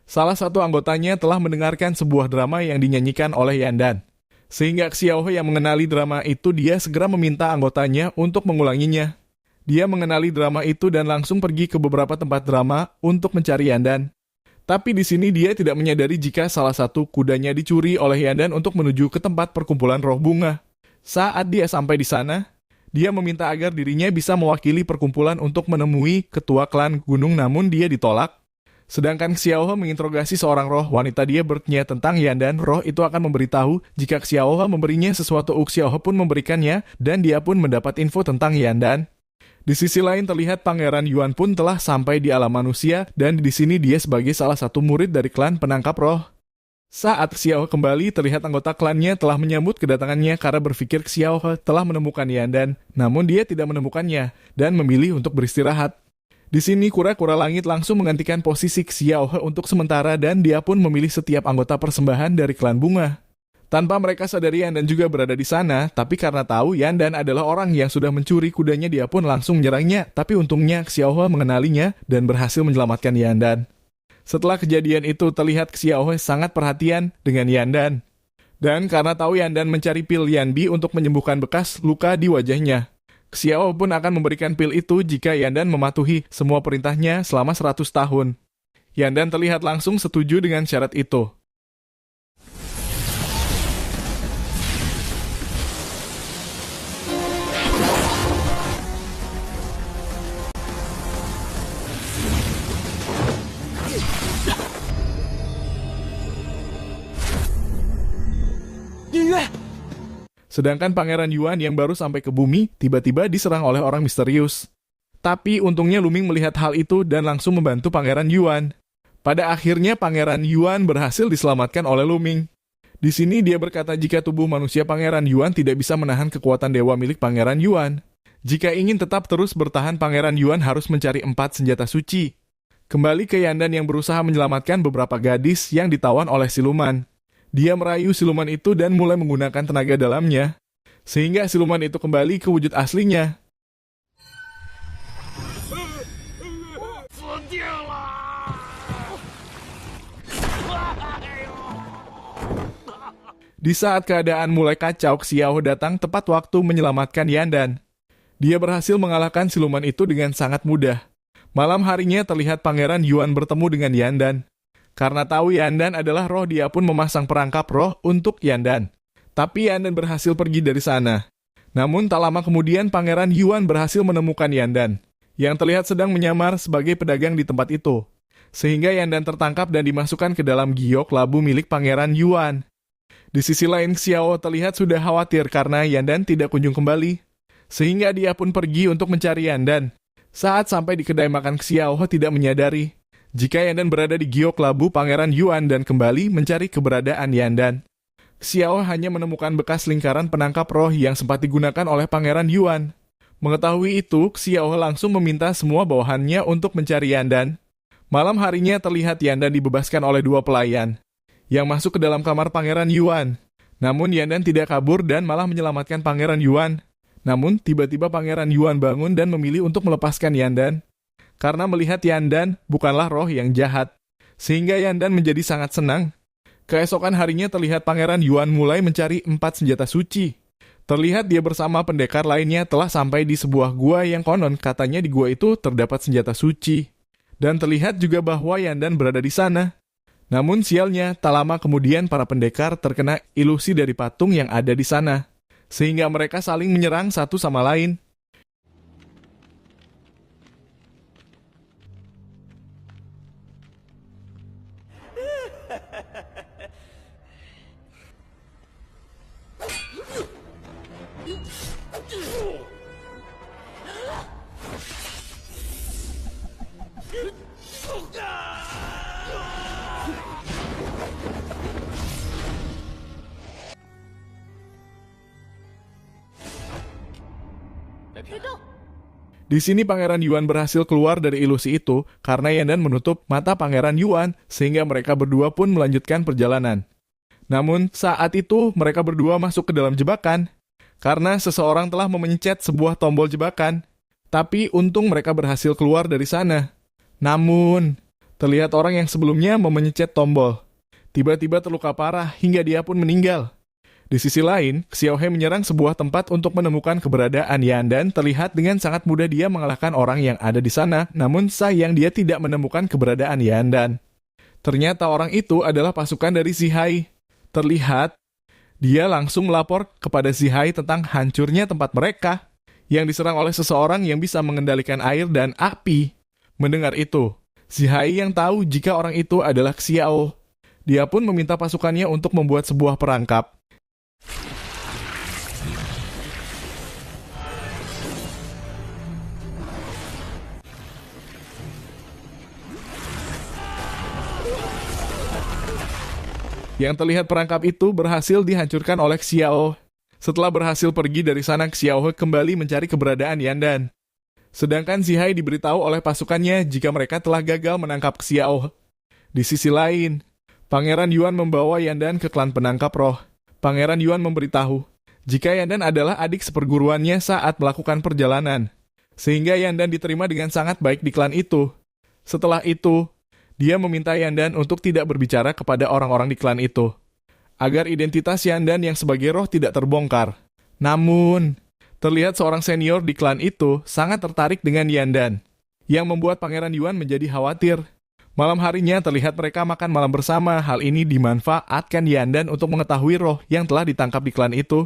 Salah satu anggotanya telah mendengarkan sebuah drama yang dinyanyikan oleh Yandan. Sehingga Xiaohe yang mengenali drama itu, dia segera meminta anggotanya untuk mengulanginya. Dia mengenali drama itu dan langsung pergi ke beberapa tempat drama untuk mencari Yandan. Tapi di sini dia tidak menyadari jika salah satu kudanya dicuri oleh Yandan untuk menuju ke tempat perkumpulan roh bunga. Saat dia sampai di sana, dia meminta agar dirinya bisa mewakili perkumpulan untuk menemui ketua klan gunung, namun dia ditolak. Sedangkan Xiaohe menginterogasi seorang roh wanita, dia bertanya tentang Yandan. Roh itu akan memberitahu jika Xiaohe memberinya sesuatu, Xiaohe pun memberikannya dan dia pun mendapat info tentang Yandan. Di sisi lain terlihat Pangeran Yuan pun telah sampai di alam manusia dan di sini dia sebagai salah satu murid dari klan penangkap roh. Saat Xiaohe kembali, terlihat anggota klannya telah menyambut kedatangannya karena berpikir Xiaohe telah menemukan Yandan, namun dia tidak menemukannya dan memilih untuk beristirahat. Di sini kura-kura langit langsung menggantikan posisi Xiaohe untuk sementara dan dia pun memilih setiap anggota persembahan dari klan bunga. Tanpa mereka sadari Yandan juga berada di sana, tapi karena tahu Yandan adalah orang yang sudah mencuri kudanya, dia pun langsung menyerangnya. Tapi untungnya Xiaohe mengenalinya dan berhasil menyelamatkan Yandan. Setelah kejadian itu terlihat Xiaohe sangat perhatian dengan Yandan. Dan karena tahu Yandan mencari pil Yanbi untuk menyembuhkan bekas luka di wajahnya, Xiaohe pun akan memberikan pil itu jika Yandan mematuhi semua perintahnya selama 100 tahun. Yandan terlihat langsung setuju dengan syarat itu. Sedangkan Pangeran Yuan yang baru sampai ke bumi tiba-tiba diserang oleh orang misterius. Tapi untungnya Luming melihat hal itu dan langsung membantu Pangeran Yuan. Pada akhirnya Pangeran Yuan berhasil diselamatkan oleh Luming. Di sini dia berkata jika tubuh manusia Pangeran Yuan tidak bisa menahan kekuatan dewa milik Pangeran Yuan. Jika ingin tetap terus bertahan, Pangeran Yuan harus mencari 4 senjata suci. Kembali ke Yandan yang berusaha menyelamatkan beberapa gadis yang ditawan oleh siluman. Dia merayu siluman itu dan mulai menggunakan tenaga dalamnya, sehingga siluman itu kembali ke wujud aslinya. Di saat keadaan mulai kacau, Xiaohe datang tepat waktu menyelamatkan Yandan. Dia berhasil mengalahkan siluman itu dengan sangat mudah. Malam harinya terlihat Pangeran Yuan bertemu dengan Yandan. Karena tahu Yandan adalah roh, dia pun memasang perangkap roh untuk Yandan. Tapi Yandan berhasil pergi dari sana. Namun tak lama kemudian Pangeran Yuan berhasil menemukan Yandan, yang terlihat sedang menyamar sebagai pedagang di tempat itu. Sehingga Yandan tertangkap dan dimasukkan ke dalam giok labu milik Pangeran Yuan. Di sisi lain Xiao terlihat sudah khawatir karena Yandan tidak kunjung kembali. Sehingga dia pun pergi untuk mencari Yandan. Saat sampai di kedai makan, Xiao tidak menyadari jika Yandan berada di giok labu Pangeran Yuan dan kembali mencari keberadaan Yandan. Xiao hanya menemukan bekas lingkaran penangkap roh yang sempat digunakan oleh Pangeran Yuan. Mengetahui itu, Xiao langsung meminta semua bawahannya untuk mencari Yandan. Malam harinya terlihat Yandan dibebaskan oleh 2 pelayan yang masuk ke dalam kamar Pangeran Yuan. Namun Yandan tidak kabur dan malah menyelamatkan Pangeran Yuan. Namun tiba-tiba Pangeran Yuan bangun dan memilih untuk melepaskan Yandan. Karena melihat Yandan bukanlah roh yang jahat, sehingga Yandan menjadi sangat senang. Keesokan harinya terlihat Pangeran Yuan mulai mencari 4 senjata suci. Terlihat dia bersama pendekar lainnya telah sampai di sebuah gua yang konon katanya di gua itu terdapat senjata suci. Dan terlihat juga bahwa Yandan berada di sana. Namun sialnya, tak lama kemudian para pendekar terkena ilusi dari patung yang ada di sana, sehingga mereka saling menyerang satu sama lain. Di sini Pangeran Yuan berhasil keluar dari ilusi itu karena Yandan menutup mata Pangeran Yuan sehingga mereka berdua pun melanjutkan perjalanan. Namun saat itu mereka berdua masuk ke dalam jebakan karena seseorang telah memencet sebuah tombol jebakan. Tapi untung mereka berhasil keluar dari sana. Namun terlihat orang yang sebelumnya memencet tombol. Tiba-tiba terluka parah hingga dia pun meninggal. Di sisi lain, Xiao He menyerang sebuah tempat untuk menemukan keberadaan Yan dan terlihat dengan sangat mudah dia mengalahkan orang yang ada di sana, namun sayang dia tidak menemukan keberadaan Yan dan ternyata orang itu adalah pasukan dari Zihai. Terlihat, dia langsung melapor kepada Zihai tentang hancurnya tempat mereka yang diserang oleh seseorang yang bisa mengendalikan air dan api. Mendengar itu, Zihai yang tahu jika orang itu adalah Xiao. Dia pun meminta pasukannya untuk membuat sebuah perangkap. Yang terlihat perangkap itu berhasil dihancurkan oleh Xiao. Setelah berhasil pergi dari sana, Xiao kembali mencari keberadaan Yan dan sedangkan Zihai diberitahu oleh pasukannya jika mereka telah gagal menangkap Xiao. Di sisi lain, Pangeran Yuan membawa Yan dan ke klan penangkap roh. Pangeran Yuan memberitahu jika Yan dan adalah adik seperguruannya saat melakukan perjalanan, sehingga Yan dan diterima dengan sangat baik di klan itu. Setelah itu, dia meminta Yan dan untuk tidak berbicara kepada orang-orang di klan itu, agar identitas Yan dan yang sebagai roh tidak terbongkar. Namun, terlihat seorang senior di klan itu sangat tertarik dengan Yan dan, yang membuat Pangeran Yuan menjadi khawatir. Malam harinya terlihat mereka makan malam bersama. Hal ini dimanfaatkan Yan dan untuk mengetahui roh yang telah ditangkap di klan itu.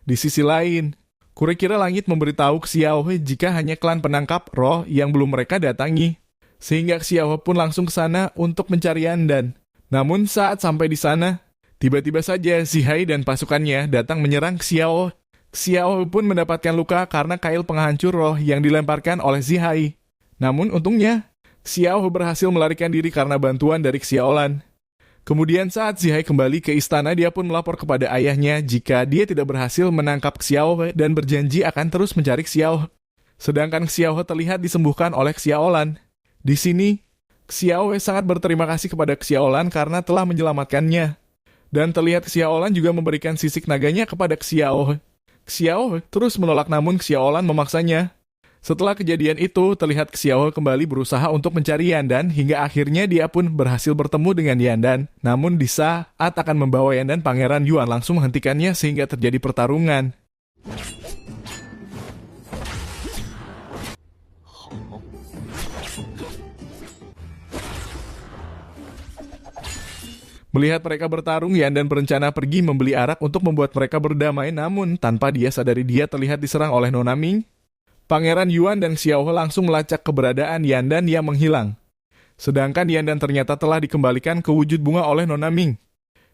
Di sisi lain, kura-kira langit memberitahu Xiao jika hanya klan penangkap roh yang belum mereka datangi, sehingga Xiao pun langsung ke sana untuk mencari Yan dan. Namun saat sampai di sana, tiba-tiba saja Zihai dan pasukannya datang menyerang Xiao. Xiao pun mendapatkan luka karena kail penghancur roh yang dilemparkan oleh Zihai. Namun untungnya, Xiao berhasil melarikan diri karena bantuan dari Xiaolan. Kemudian saat Zihai kembali ke istana, dia pun melapor kepada ayahnya jika dia tidak berhasil menangkap Xiao dan berjanji akan terus mencari Xiao. Sedangkan Xiao terlihat disembuhkan oleh Xiaolan. Di sini, Xiao sangat berterima kasih kepada Xiaolan karena telah menyelamatkannya. Dan terlihat Xiaolan juga memberikan sisik naganya kepada Xiao. Xiao terus menolak namun Xiaolan memaksanya. Setelah kejadian itu, terlihat Xiao kembali berusaha untuk mencari Yan dan hingga akhirnya dia pun berhasil bertemu dengan Yan dan. Namun di saat akan membawa Yan dan, Pangeran Yuan langsung menghentikannya sehingga terjadi pertarungan. Melihat mereka bertarung, Yan dan berencana pergi membeli arak untuk membuat mereka berdamai, namun tanpa dia sadari dia terlihat diserang oleh Nona Ming. Pangeran Yuan dan Xiao langsung melacak keberadaan Yan dan yang menghilang. Sedangkan Yan dan ternyata telah dikembalikan ke wujud bunga oleh Nona Ming.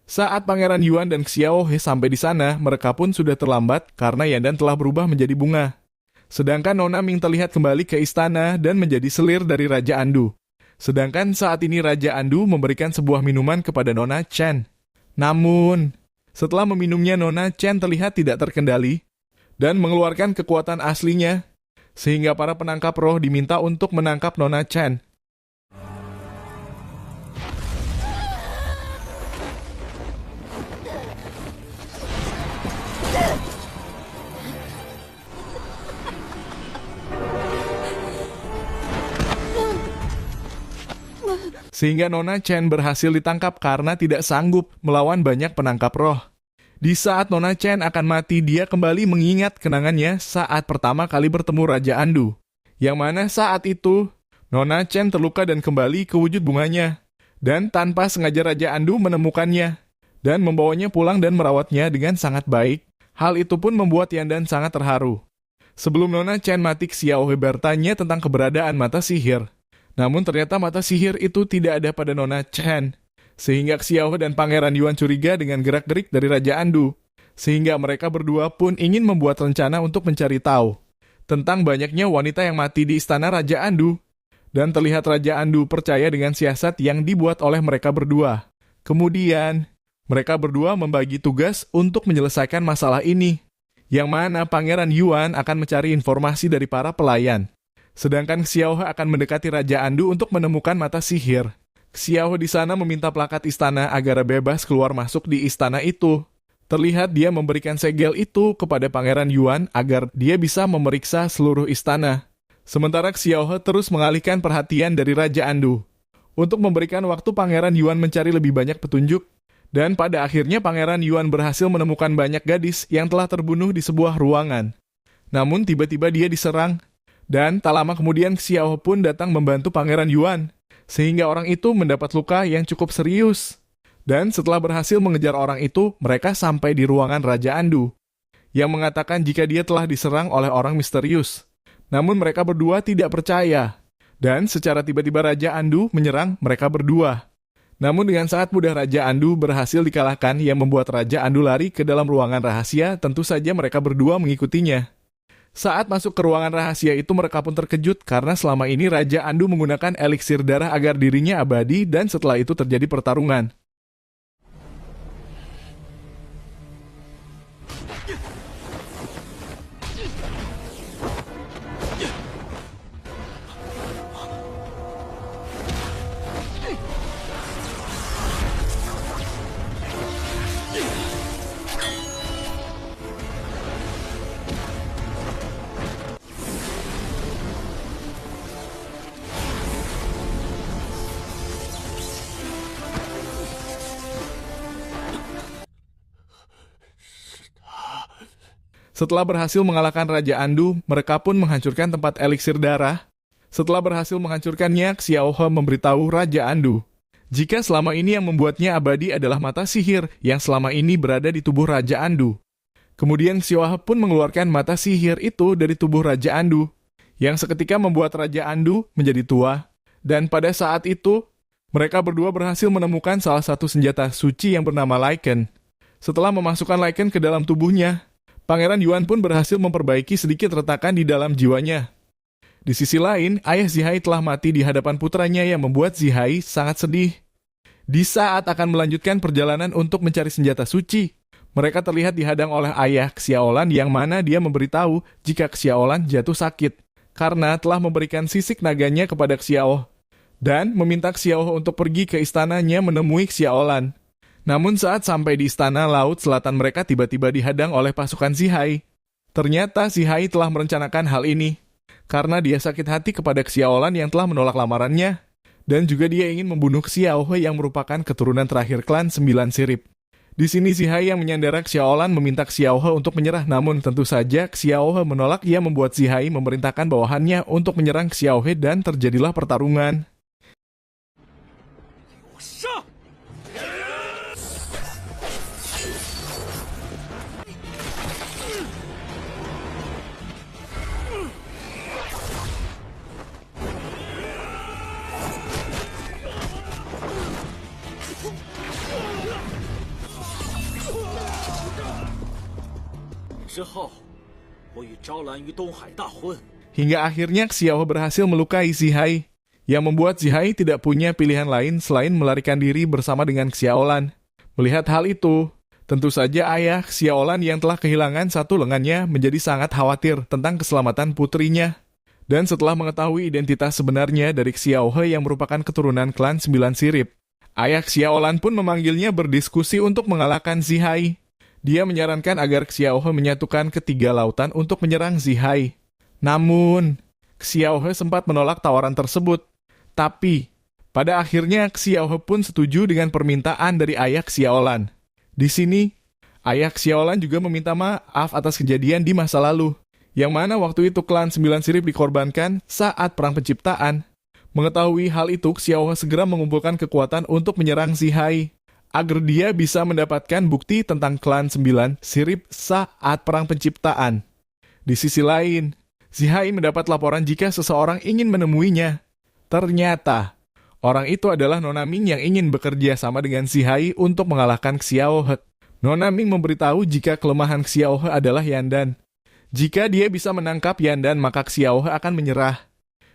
Saat Pangeran Yuan dan Xiao sampai di sana, mereka pun sudah terlambat karena Yan dan telah berubah menjadi bunga. Sedangkan Nona Ming terlihat kembali ke istana dan menjadi selir dari Raja Andu. Sedangkan saat ini Raja Andu memberikan sebuah minuman kepada Nona Chen. Namun, setelah meminumnya, Nona Chen terlihat tidak terkendali dan mengeluarkan kekuatan aslinya, sehingga para penangkap roh diminta untuk menangkap Nona Chen. Sehingga Nona Chen berhasil ditangkap karena tidak sanggup melawan banyak penangkap roh. Di saat Nona Chen akan mati, dia kembali mengingat kenangannya saat pertama kali bertemu Raja Andu. Yang mana saat itu, Nona Chen terluka dan kembali ke wujud bunganya. Dan tanpa sengaja Raja Andu menemukannya dan membawanya pulang dan merawatnya dengan sangat baik. Hal itu pun membuat Yan dan sangat terharu. Sebelum Nona Chen mati, Xiao bertanya tentang keberadaan mata sihir. Namun ternyata mata sihir itu tidak ada pada Nona Chen. Sehingga Xiao dan Pangeran Yuan curiga dengan gerak-gerik dari Raja Andu. Sehingga mereka berdua pun ingin membuat rencana untuk mencari tahu tentang banyaknya wanita yang mati di istana Raja Andu. Dan terlihat Raja Andu percaya dengan siasat yang dibuat oleh mereka berdua. Kemudian, mereka berdua membagi tugas untuk menyelesaikan masalah ini. Yang mana Pangeran Yuan akan mencari informasi dari para pelayan. Sedangkan Xiao akan mendekati Raja Andu untuk menemukan mata sihir. Xiao di sana meminta plakat istana agar bebas keluar masuk di istana itu. Terlihat dia memberikan segel itu kepada Pangeran Yuan agar dia bisa memeriksa seluruh istana. Sementara Xiao terus mengalihkan perhatian dari Raja Andu untuk memberikan waktu Pangeran Yuan mencari lebih banyak petunjuk. Dan pada akhirnya Pangeran Yuan berhasil menemukan banyak gadis yang telah terbunuh di sebuah ruangan. Namun tiba-tiba dia diserang. Dan tak lama kemudian Xiao pun datang membantu Pangeran Yuan. Sehingga orang itu mendapat luka yang cukup serius. Dan setelah berhasil mengejar orang itu, mereka sampai di ruangan Raja Andu, yang mengatakan jika dia telah diserang oleh orang misterius. Namun mereka berdua tidak percaya. Dan secara tiba-tiba Raja Andu menyerang mereka berdua. Namun dengan sangat mudah Raja Andu berhasil dikalahkan yang membuat Raja Andu lari ke dalam ruangan rahasia, tentu saja mereka berdua mengikutinya. Saat masuk ke ruangan rahasia itu mereka pun terkejut karena selama ini Raja Andu menggunakan eliksir darah agar dirinya abadi dan setelah itu terjadi pertarungan. Setelah berhasil mengalahkan Raja Andu, mereka pun menghancurkan tempat eliksir darah. Setelah berhasil menghancurkannya, Xiao He memberitahu Raja Andu jika selama ini yang membuatnya abadi adalah mata sihir yang selama ini berada di tubuh Raja Andu. Kemudian Xiao He pun mengeluarkan mata sihir itu dari tubuh Raja Andu, yang seketika membuat Raja Andu menjadi tua. Dan pada saat itu, mereka berdua berhasil menemukan salah satu senjata suci yang bernama Lycan. Setelah memasukkan Lycan ke dalam tubuhnya, Pangeran Yuan pun berhasil memperbaiki sedikit retakan di dalam jiwanya. Di sisi lain, ayah Zihai telah mati di hadapan putranya yang membuat Zihai sangat sedih. Di saat akan melanjutkan perjalanan untuk mencari senjata suci, mereka terlihat dihadang oleh ayah Xiaolan yang mana dia memberitahu jika Xiaolan jatuh sakit karena telah memberikan sisik naganya kepada Xiao dan meminta Xiao untuk pergi ke istananya menemui Xiaolan. Namun saat sampai di istana laut selatan mereka tiba-tiba dihadang oleh pasukan Zihai. Ternyata Zihai telah merencanakan hal ini karena dia sakit hati kepada Xiaolan yang telah menolak lamarannya dan juga dia ingin membunuh Xiao He yang merupakan keturunan terakhir klan 9 sirip. Di sini Zihai yang menyandera Xiaolan meminta Xiao He untuk menyerah, namun tentu saja Xiao He menolak. Ia membuat Zihai memerintahkan bawahannya untuk menyerang Xiao He dan terjadilah pertarungan. Hingga akhirnya Xiao berhasil melukai Zihai, yang membuat Zihai tidak punya pilihan lain selain melarikan diri bersama dengan Xiaolan. Melihat hal itu, tentu saja ayah Xiaolan yang telah kehilangan satu lengannya menjadi sangat khawatir tentang keselamatan putrinya. Dan setelah mengetahui identitas sebenarnya dari Xiao He yang merupakan keturunan klan 9 sirip, ayah Xiaolan pun memanggilnya berdiskusi untuk mengalahkan Zihai. Dia menyarankan agar Xiao He menyatukan ketiga lautan untuk menyerang Zihai. Namun, Xiao He sempat menolak tawaran tersebut. Tapi, pada akhirnya Xiao He pun setuju dengan permintaan dari ayah Xiaolan. Di sini, ayah Xiaolan juga meminta maaf atas kejadian di masa lalu, yang mana waktu itu klan 9 sirip dikorbankan saat perang penciptaan. Mengetahui hal itu, Xiao He segera mengumpulkan kekuatan untuk menyerang Zihai, agar dia bisa mendapatkan bukti tentang klan 9 sirip saat perang penciptaan. Di sisi lain, Zihai mendapat laporan jika seseorang ingin menemuinya. Ternyata, orang itu adalah Nona Ming yang ingin bekerja sama dengan Zihai untuk mengalahkan Xiao He. Nona Ming memberitahu jika kelemahan Xiao He adalah Yandan. Jika dia bisa menangkap Yandan, maka Xiao He akan menyerah.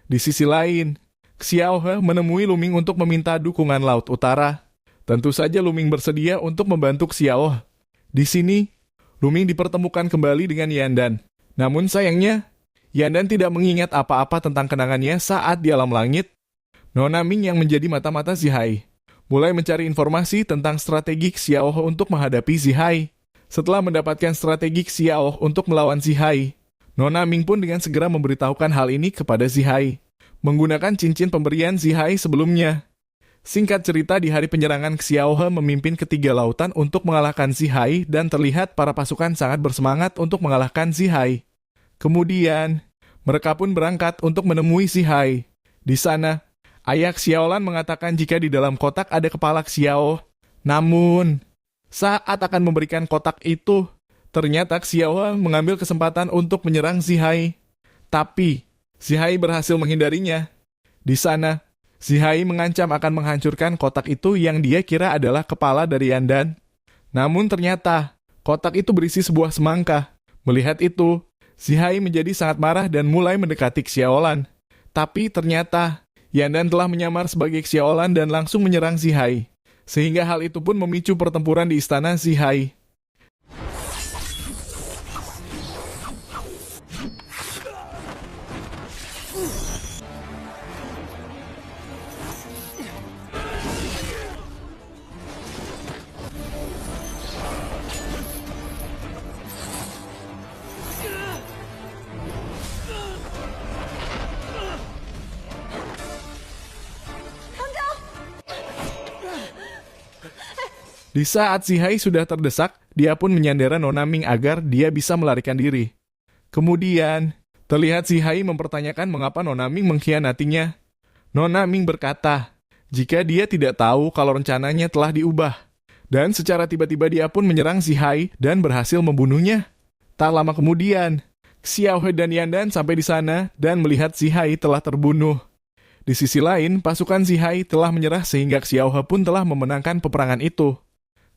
Di sisi lain, Xiao He menemui Lu Ming untuk meminta dukungan Laut Utara. Tentu saja Lu Ming bersedia untuk membantu Xiao He. Di sini, Lu Ming dipertemukan kembali dengan Yandan. Namun sayangnya, Yandan tidak mengingat apa-apa tentang kenangannya saat di alam langit. Nona Ming yang menjadi mata-mata Zihai mulai mencari informasi tentang strategi Xiao He untuk menghadapi Zihai. Setelah mendapatkan strategi Xiao He untuk melawan Zihai, Nona Ming pun dengan segera memberitahukan hal ini kepada Zihai, menggunakan cincin pemberian Zihai sebelumnya. Singkat cerita, di hari penyerangan, Xiaohe memimpin ketiga lautan untuk mengalahkan Zihai dan terlihat para pasukan sangat bersemangat untuk mengalahkan Zihai. Kemudian, mereka pun berangkat untuk menemui Zihai. Di sana, ayah Xiaolan mengatakan jika di dalam kotak ada kepala Xiao. Namun, saat akan memberikan kotak itu, ternyata Xiaohe mengambil kesempatan untuk menyerang Zihai. Tapi, Zihai berhasil menghindarinya. Di sana, Zihai mengancam akan menghancurkan kotak itu yang dia kira adalah kepala dari Yandan. Namun ternyata, kotak itu berisi sebuah semangka. Melihat itu, Zihai menjadi sangat marah dan mulai mendekati Xiaolan. Tapi ternyata, Yandan telah menyamar sebagai Xiaolan dan langsung menyerang Zihai. Sehingga hal itu pun memicu pertempuran di istana Zihai. Di saat Zihai sudah terdesak, dia pun menyandera Nona Ming agar dia bisa melarikan diri. Kemudian, terlihat Zihai mempertanyakan mengapa Nona Ming mengkhianatinya. Nona Ming berkata, jika dia tidak tahu kalau rencananya telah diubah. Dan secara tiba-tiba dia pun menyerang Zihai dan berhasil membunuhnya. Tak lama kemudian, Xiaohe dan Yandan sampai di sana dan melihat Zihai telah terbunuh. Di sisi lain, pasukan Zihai telah menyerah sehingga Xiaohe pun telah memenangkan peperangan itu.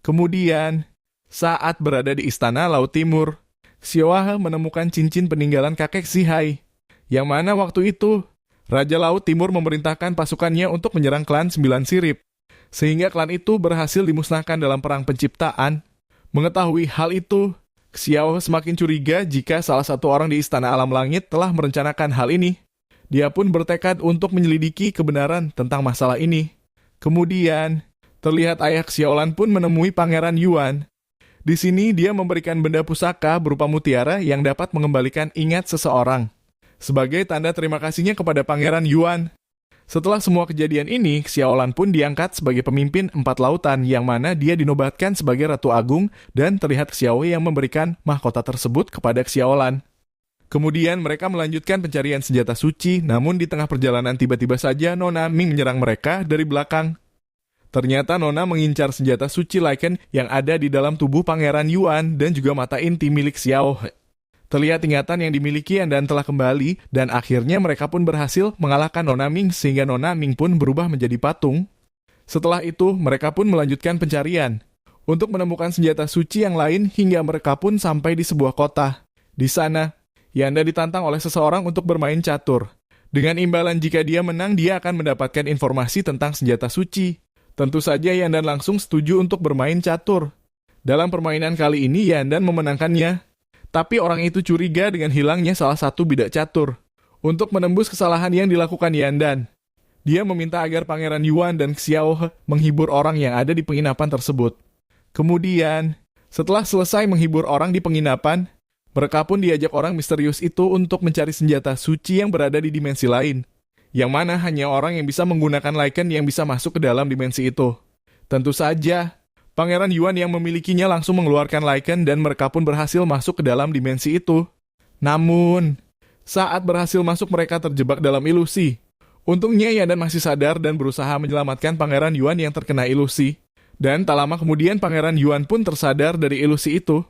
Kemudian, saat berada di istana Laut Timur, Xiaohe menemukan cincin peninggalan kakek Zihai, yang mana waktu itu, Raja Laut Timur memerintahkan pasukannya untuk menyerang klan Sembilan Sirip, sehingga klan itu berhasil dimusnahkan dalam perang penciptaan. Mengetahui hal itu, Xiaohe semakin curiga jika salah satu orang di Istana Alam Langit telah merencanakan hal ini. Dia pun bertekad untuk menyelidiki kebenaran tentang masalah ini. Kemudian, terlihat ayah Xiaolan pun menemui Pangeran Yuan. Di sini dia memberikan benda pusaka berupa mutiara yang dapat mengembalikan ingat seseorang. Sebagai tanda terima kasihnya kepada Pangeran Yuan. Setelah semua kejadian ini, Xiaolan pun diangkat sebagai pemimpin 4 lautan yang mana dia dinobatkan sebagai Ratu Agung dan terlihat Xiaohe yang memberikan mahkota tersebut kepada Xiaolan. Kemudian mereka melanjutkan pencarian senjata suci, namun di tengah perjalanan tiba-tiba saja Nona Ming menyerang mereka dari belakang. Ternyata Nona mengincar senjata suci Lycan yang ada di dalam tubuh Pangeran Yuan dan juga mata inti milik Xiaohe. Terlihat ingatan yang dimiliki Yandan telah kembali dan akhirnya mereka pun berhasil mengalahkan Nona Ming sehingga Nona Ming pun berubah menjadi patung. Setelah itu, mereka pun melanjutkan pencarian untuk menemukan senjata suci yang lain hingga mereka pun sampai di sebuah kota. Di sana, Yandan ditantang oleh seseorang untuk bermain catur. Dengan imbalan jika dia menang, dia akan mendapatkan informasi tentang senjata suci. Tentu saja Yandan langsung setuju untuk bermain catur. Dalam permainan kali ini, Yandan memenangkannya. Tapi orang itu curiga dengan hilangnya salah satu bidak catur. Untuk menembus kesalahan yang dilakukan Yandan, dia meminta agar Pangeran Yuan dan Xiaohe menghibur orang yang ada di penginapan tersebut. Kemudian, setelah selesai menghibur orang di penginapan, mereka pun diajak orang misterius itu untuk mencari senjata suci yang berada di dimensi lain, yang mana hanya orang yang bisa menggunakan Lycan yang bisa masuk ke dalam dimensi itu. Tentu saja, Pangeran Yuan yang memilikinya langsung mengeluarkan Lycan dan mereka pun berhasil masuk ke dalam dimensi itu. Namun, saat berhasil masuk mereka terjebak dalam ilusi. Untungnya Yandan masih sadar dan berusaha menyelamatkan Pangeran Yuan yang terkena ilusi. Dan tak lama kemudian Pangeran Yuan pun tersadar dari ilusi itu.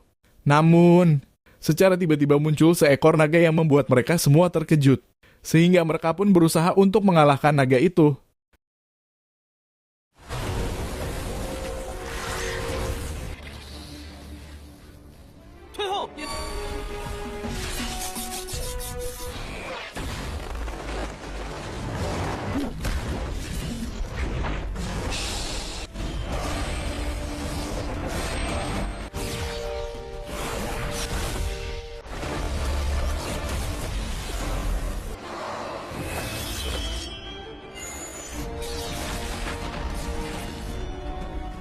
Namun, secara tiba-tiba muncul seekor naga yang membuat mereka semua terkejut. Sehingga mereka pun berusaha untuk mengalahkan naga itu.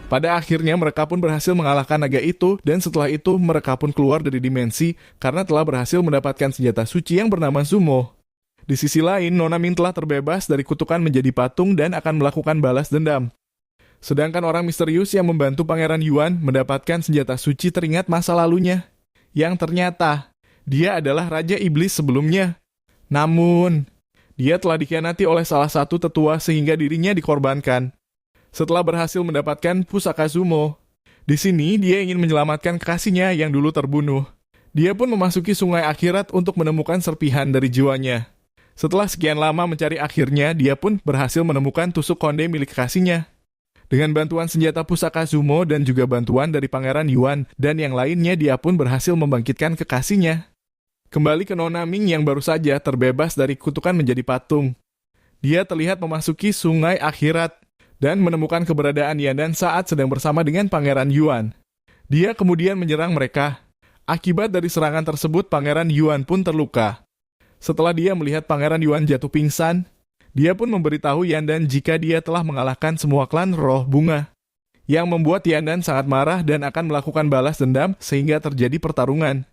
Pada akhirnya mereka pun berhasil mengalahkan naga itu dan setelah itu mereka pun keluar dari dimensi karena telah berhasil mendapatkan senjata suci yang bernama Zumo. Di sisi lain, Nona Ming telah terbebas dari kutukan menjadi patung dan akan melakukan balas dendam. Sedangkan orang misterius yang membantu Pangeran Yuan mendapatkan senjata suci teringat masa lalunya, yang ternyata dia adalah Raja Iblis sebelumnya. Namun, dia telah dikhianati oleh salah satu tetua sehingga dirinya dikorbankan. Setelah berhasil mendapatkan pusaka Zumo, di sini dia ingin menyelamatkan kekasihnya yang dulu terbunuh. Dia pun memasuki sungai akhirat untuk menemukan serpihan dari jiwanya. Setelah sekian lama mencari, akhirnya dia pun berhasil menemukan tusuk konde milik kekasihnya. Dengan bantuan senjata pusaka Zumo dan juga bantuan dari Pangeran Yuan dan yang lainnya, dia pun berhasil membangkitkan kekasihnya. Kembali ke Nona Ming yang baru saja terbebas dari kutukan menjadi patung. Dia terlihat memasuki sungai akhirat dan menemukan keberadaan Yandan saat sedang bersama dengan Pangeran Yuan. Dia kemudian menyerang mereka. Akibat dari serangan tersebut, Pangeran Yuan pun terluka. Setelah dia melihat Pangeran Yuan jatuh pingsan, dia pun memberitahu Yandan jika dia telah mengalahkan semua klan roh bunga, yang membuat Yandan sangat marah dan akan melakukan balas dendam sehingga terjadi pertarungan.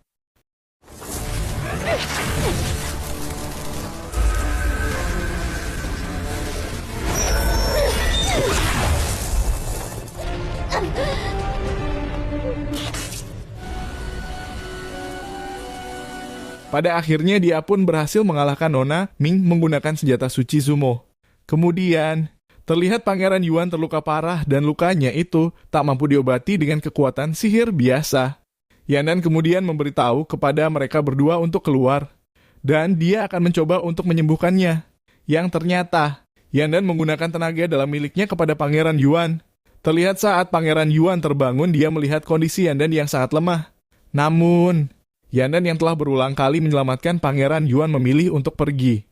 Pada akhirnya dia pun berhasil mengalahkan Nona Ming menggunakan senjata suci Zumo. Kemudian, terlihat Pangeran Yuan terluka parah dan lukanya itu tak mampu diobati dengan kekuatan sihir biasa. Yandan kemudian memberitahu kepada mereka berdua untuk keluar, dan dia akan mencoba untuk menyembuhkannya. Yang ternyata, Yandan menggunakan tenaga dalam miliknya kepada Pangeran Yuan. Terlihat saat Pangeran Yuan terbangun, dia melihat kondisi Yandan yang sangat lemah. Namun, Yandan yang telah berulang kali menyelamatkan Pangeran Yuan memilih untuk pergi.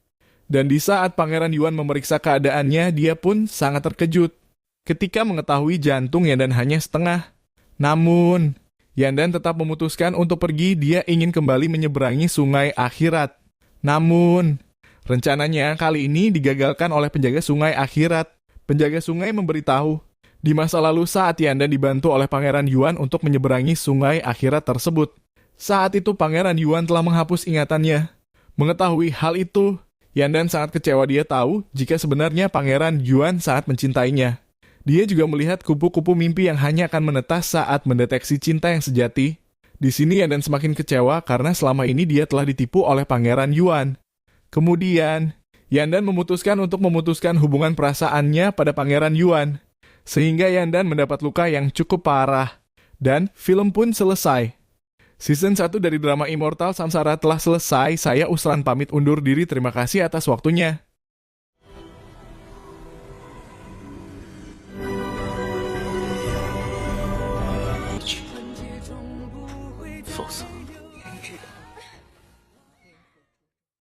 Dan di saat Pangeran Yuan memeriksa keadaannya, dia pun sangat terkejut ketika mengetahui jantung Yandan hanya setengah. Namun, Yandan tetap memutuskan untuk pergi. Dia ingin kembali menyeberangi sungai akhirat. Namun, rencananya kali ini digagalkan oleh penjaga sungai akhirat. Penjaga sungai memberitahu, di masa lalu saat Yandan dibantu oleh Pangeran Yuan untuk menyeberangi sungai akhirat tersebut. Saat itu Pangeran Yuan telah menghapus ingatannya. Mengetahui hal itu, Yandan sangat kecewa. Dia tahu jika sebenarnya Pangeran Yuan sangat mencintainya. Dia juga melihat kupu-kupu mimpi yang hanya akan menetas saat mendeteksi cinta yang sejati. Di sini Yandan semakin kecewa karena selama ini dia telah ditipu oleh Pangeran Yuan. Kemudian, Yandan memutuskan untuk memutuskan hubungan perasaannya pada Pangeran Yuan, sehingga Yandan mendapat luka yang cukup parah. Dan film pun selesai. Season 1 dari drama Immortal Samsara telah selesai. Saya Usran pamit undur diri. Terima kasih atas waktunya.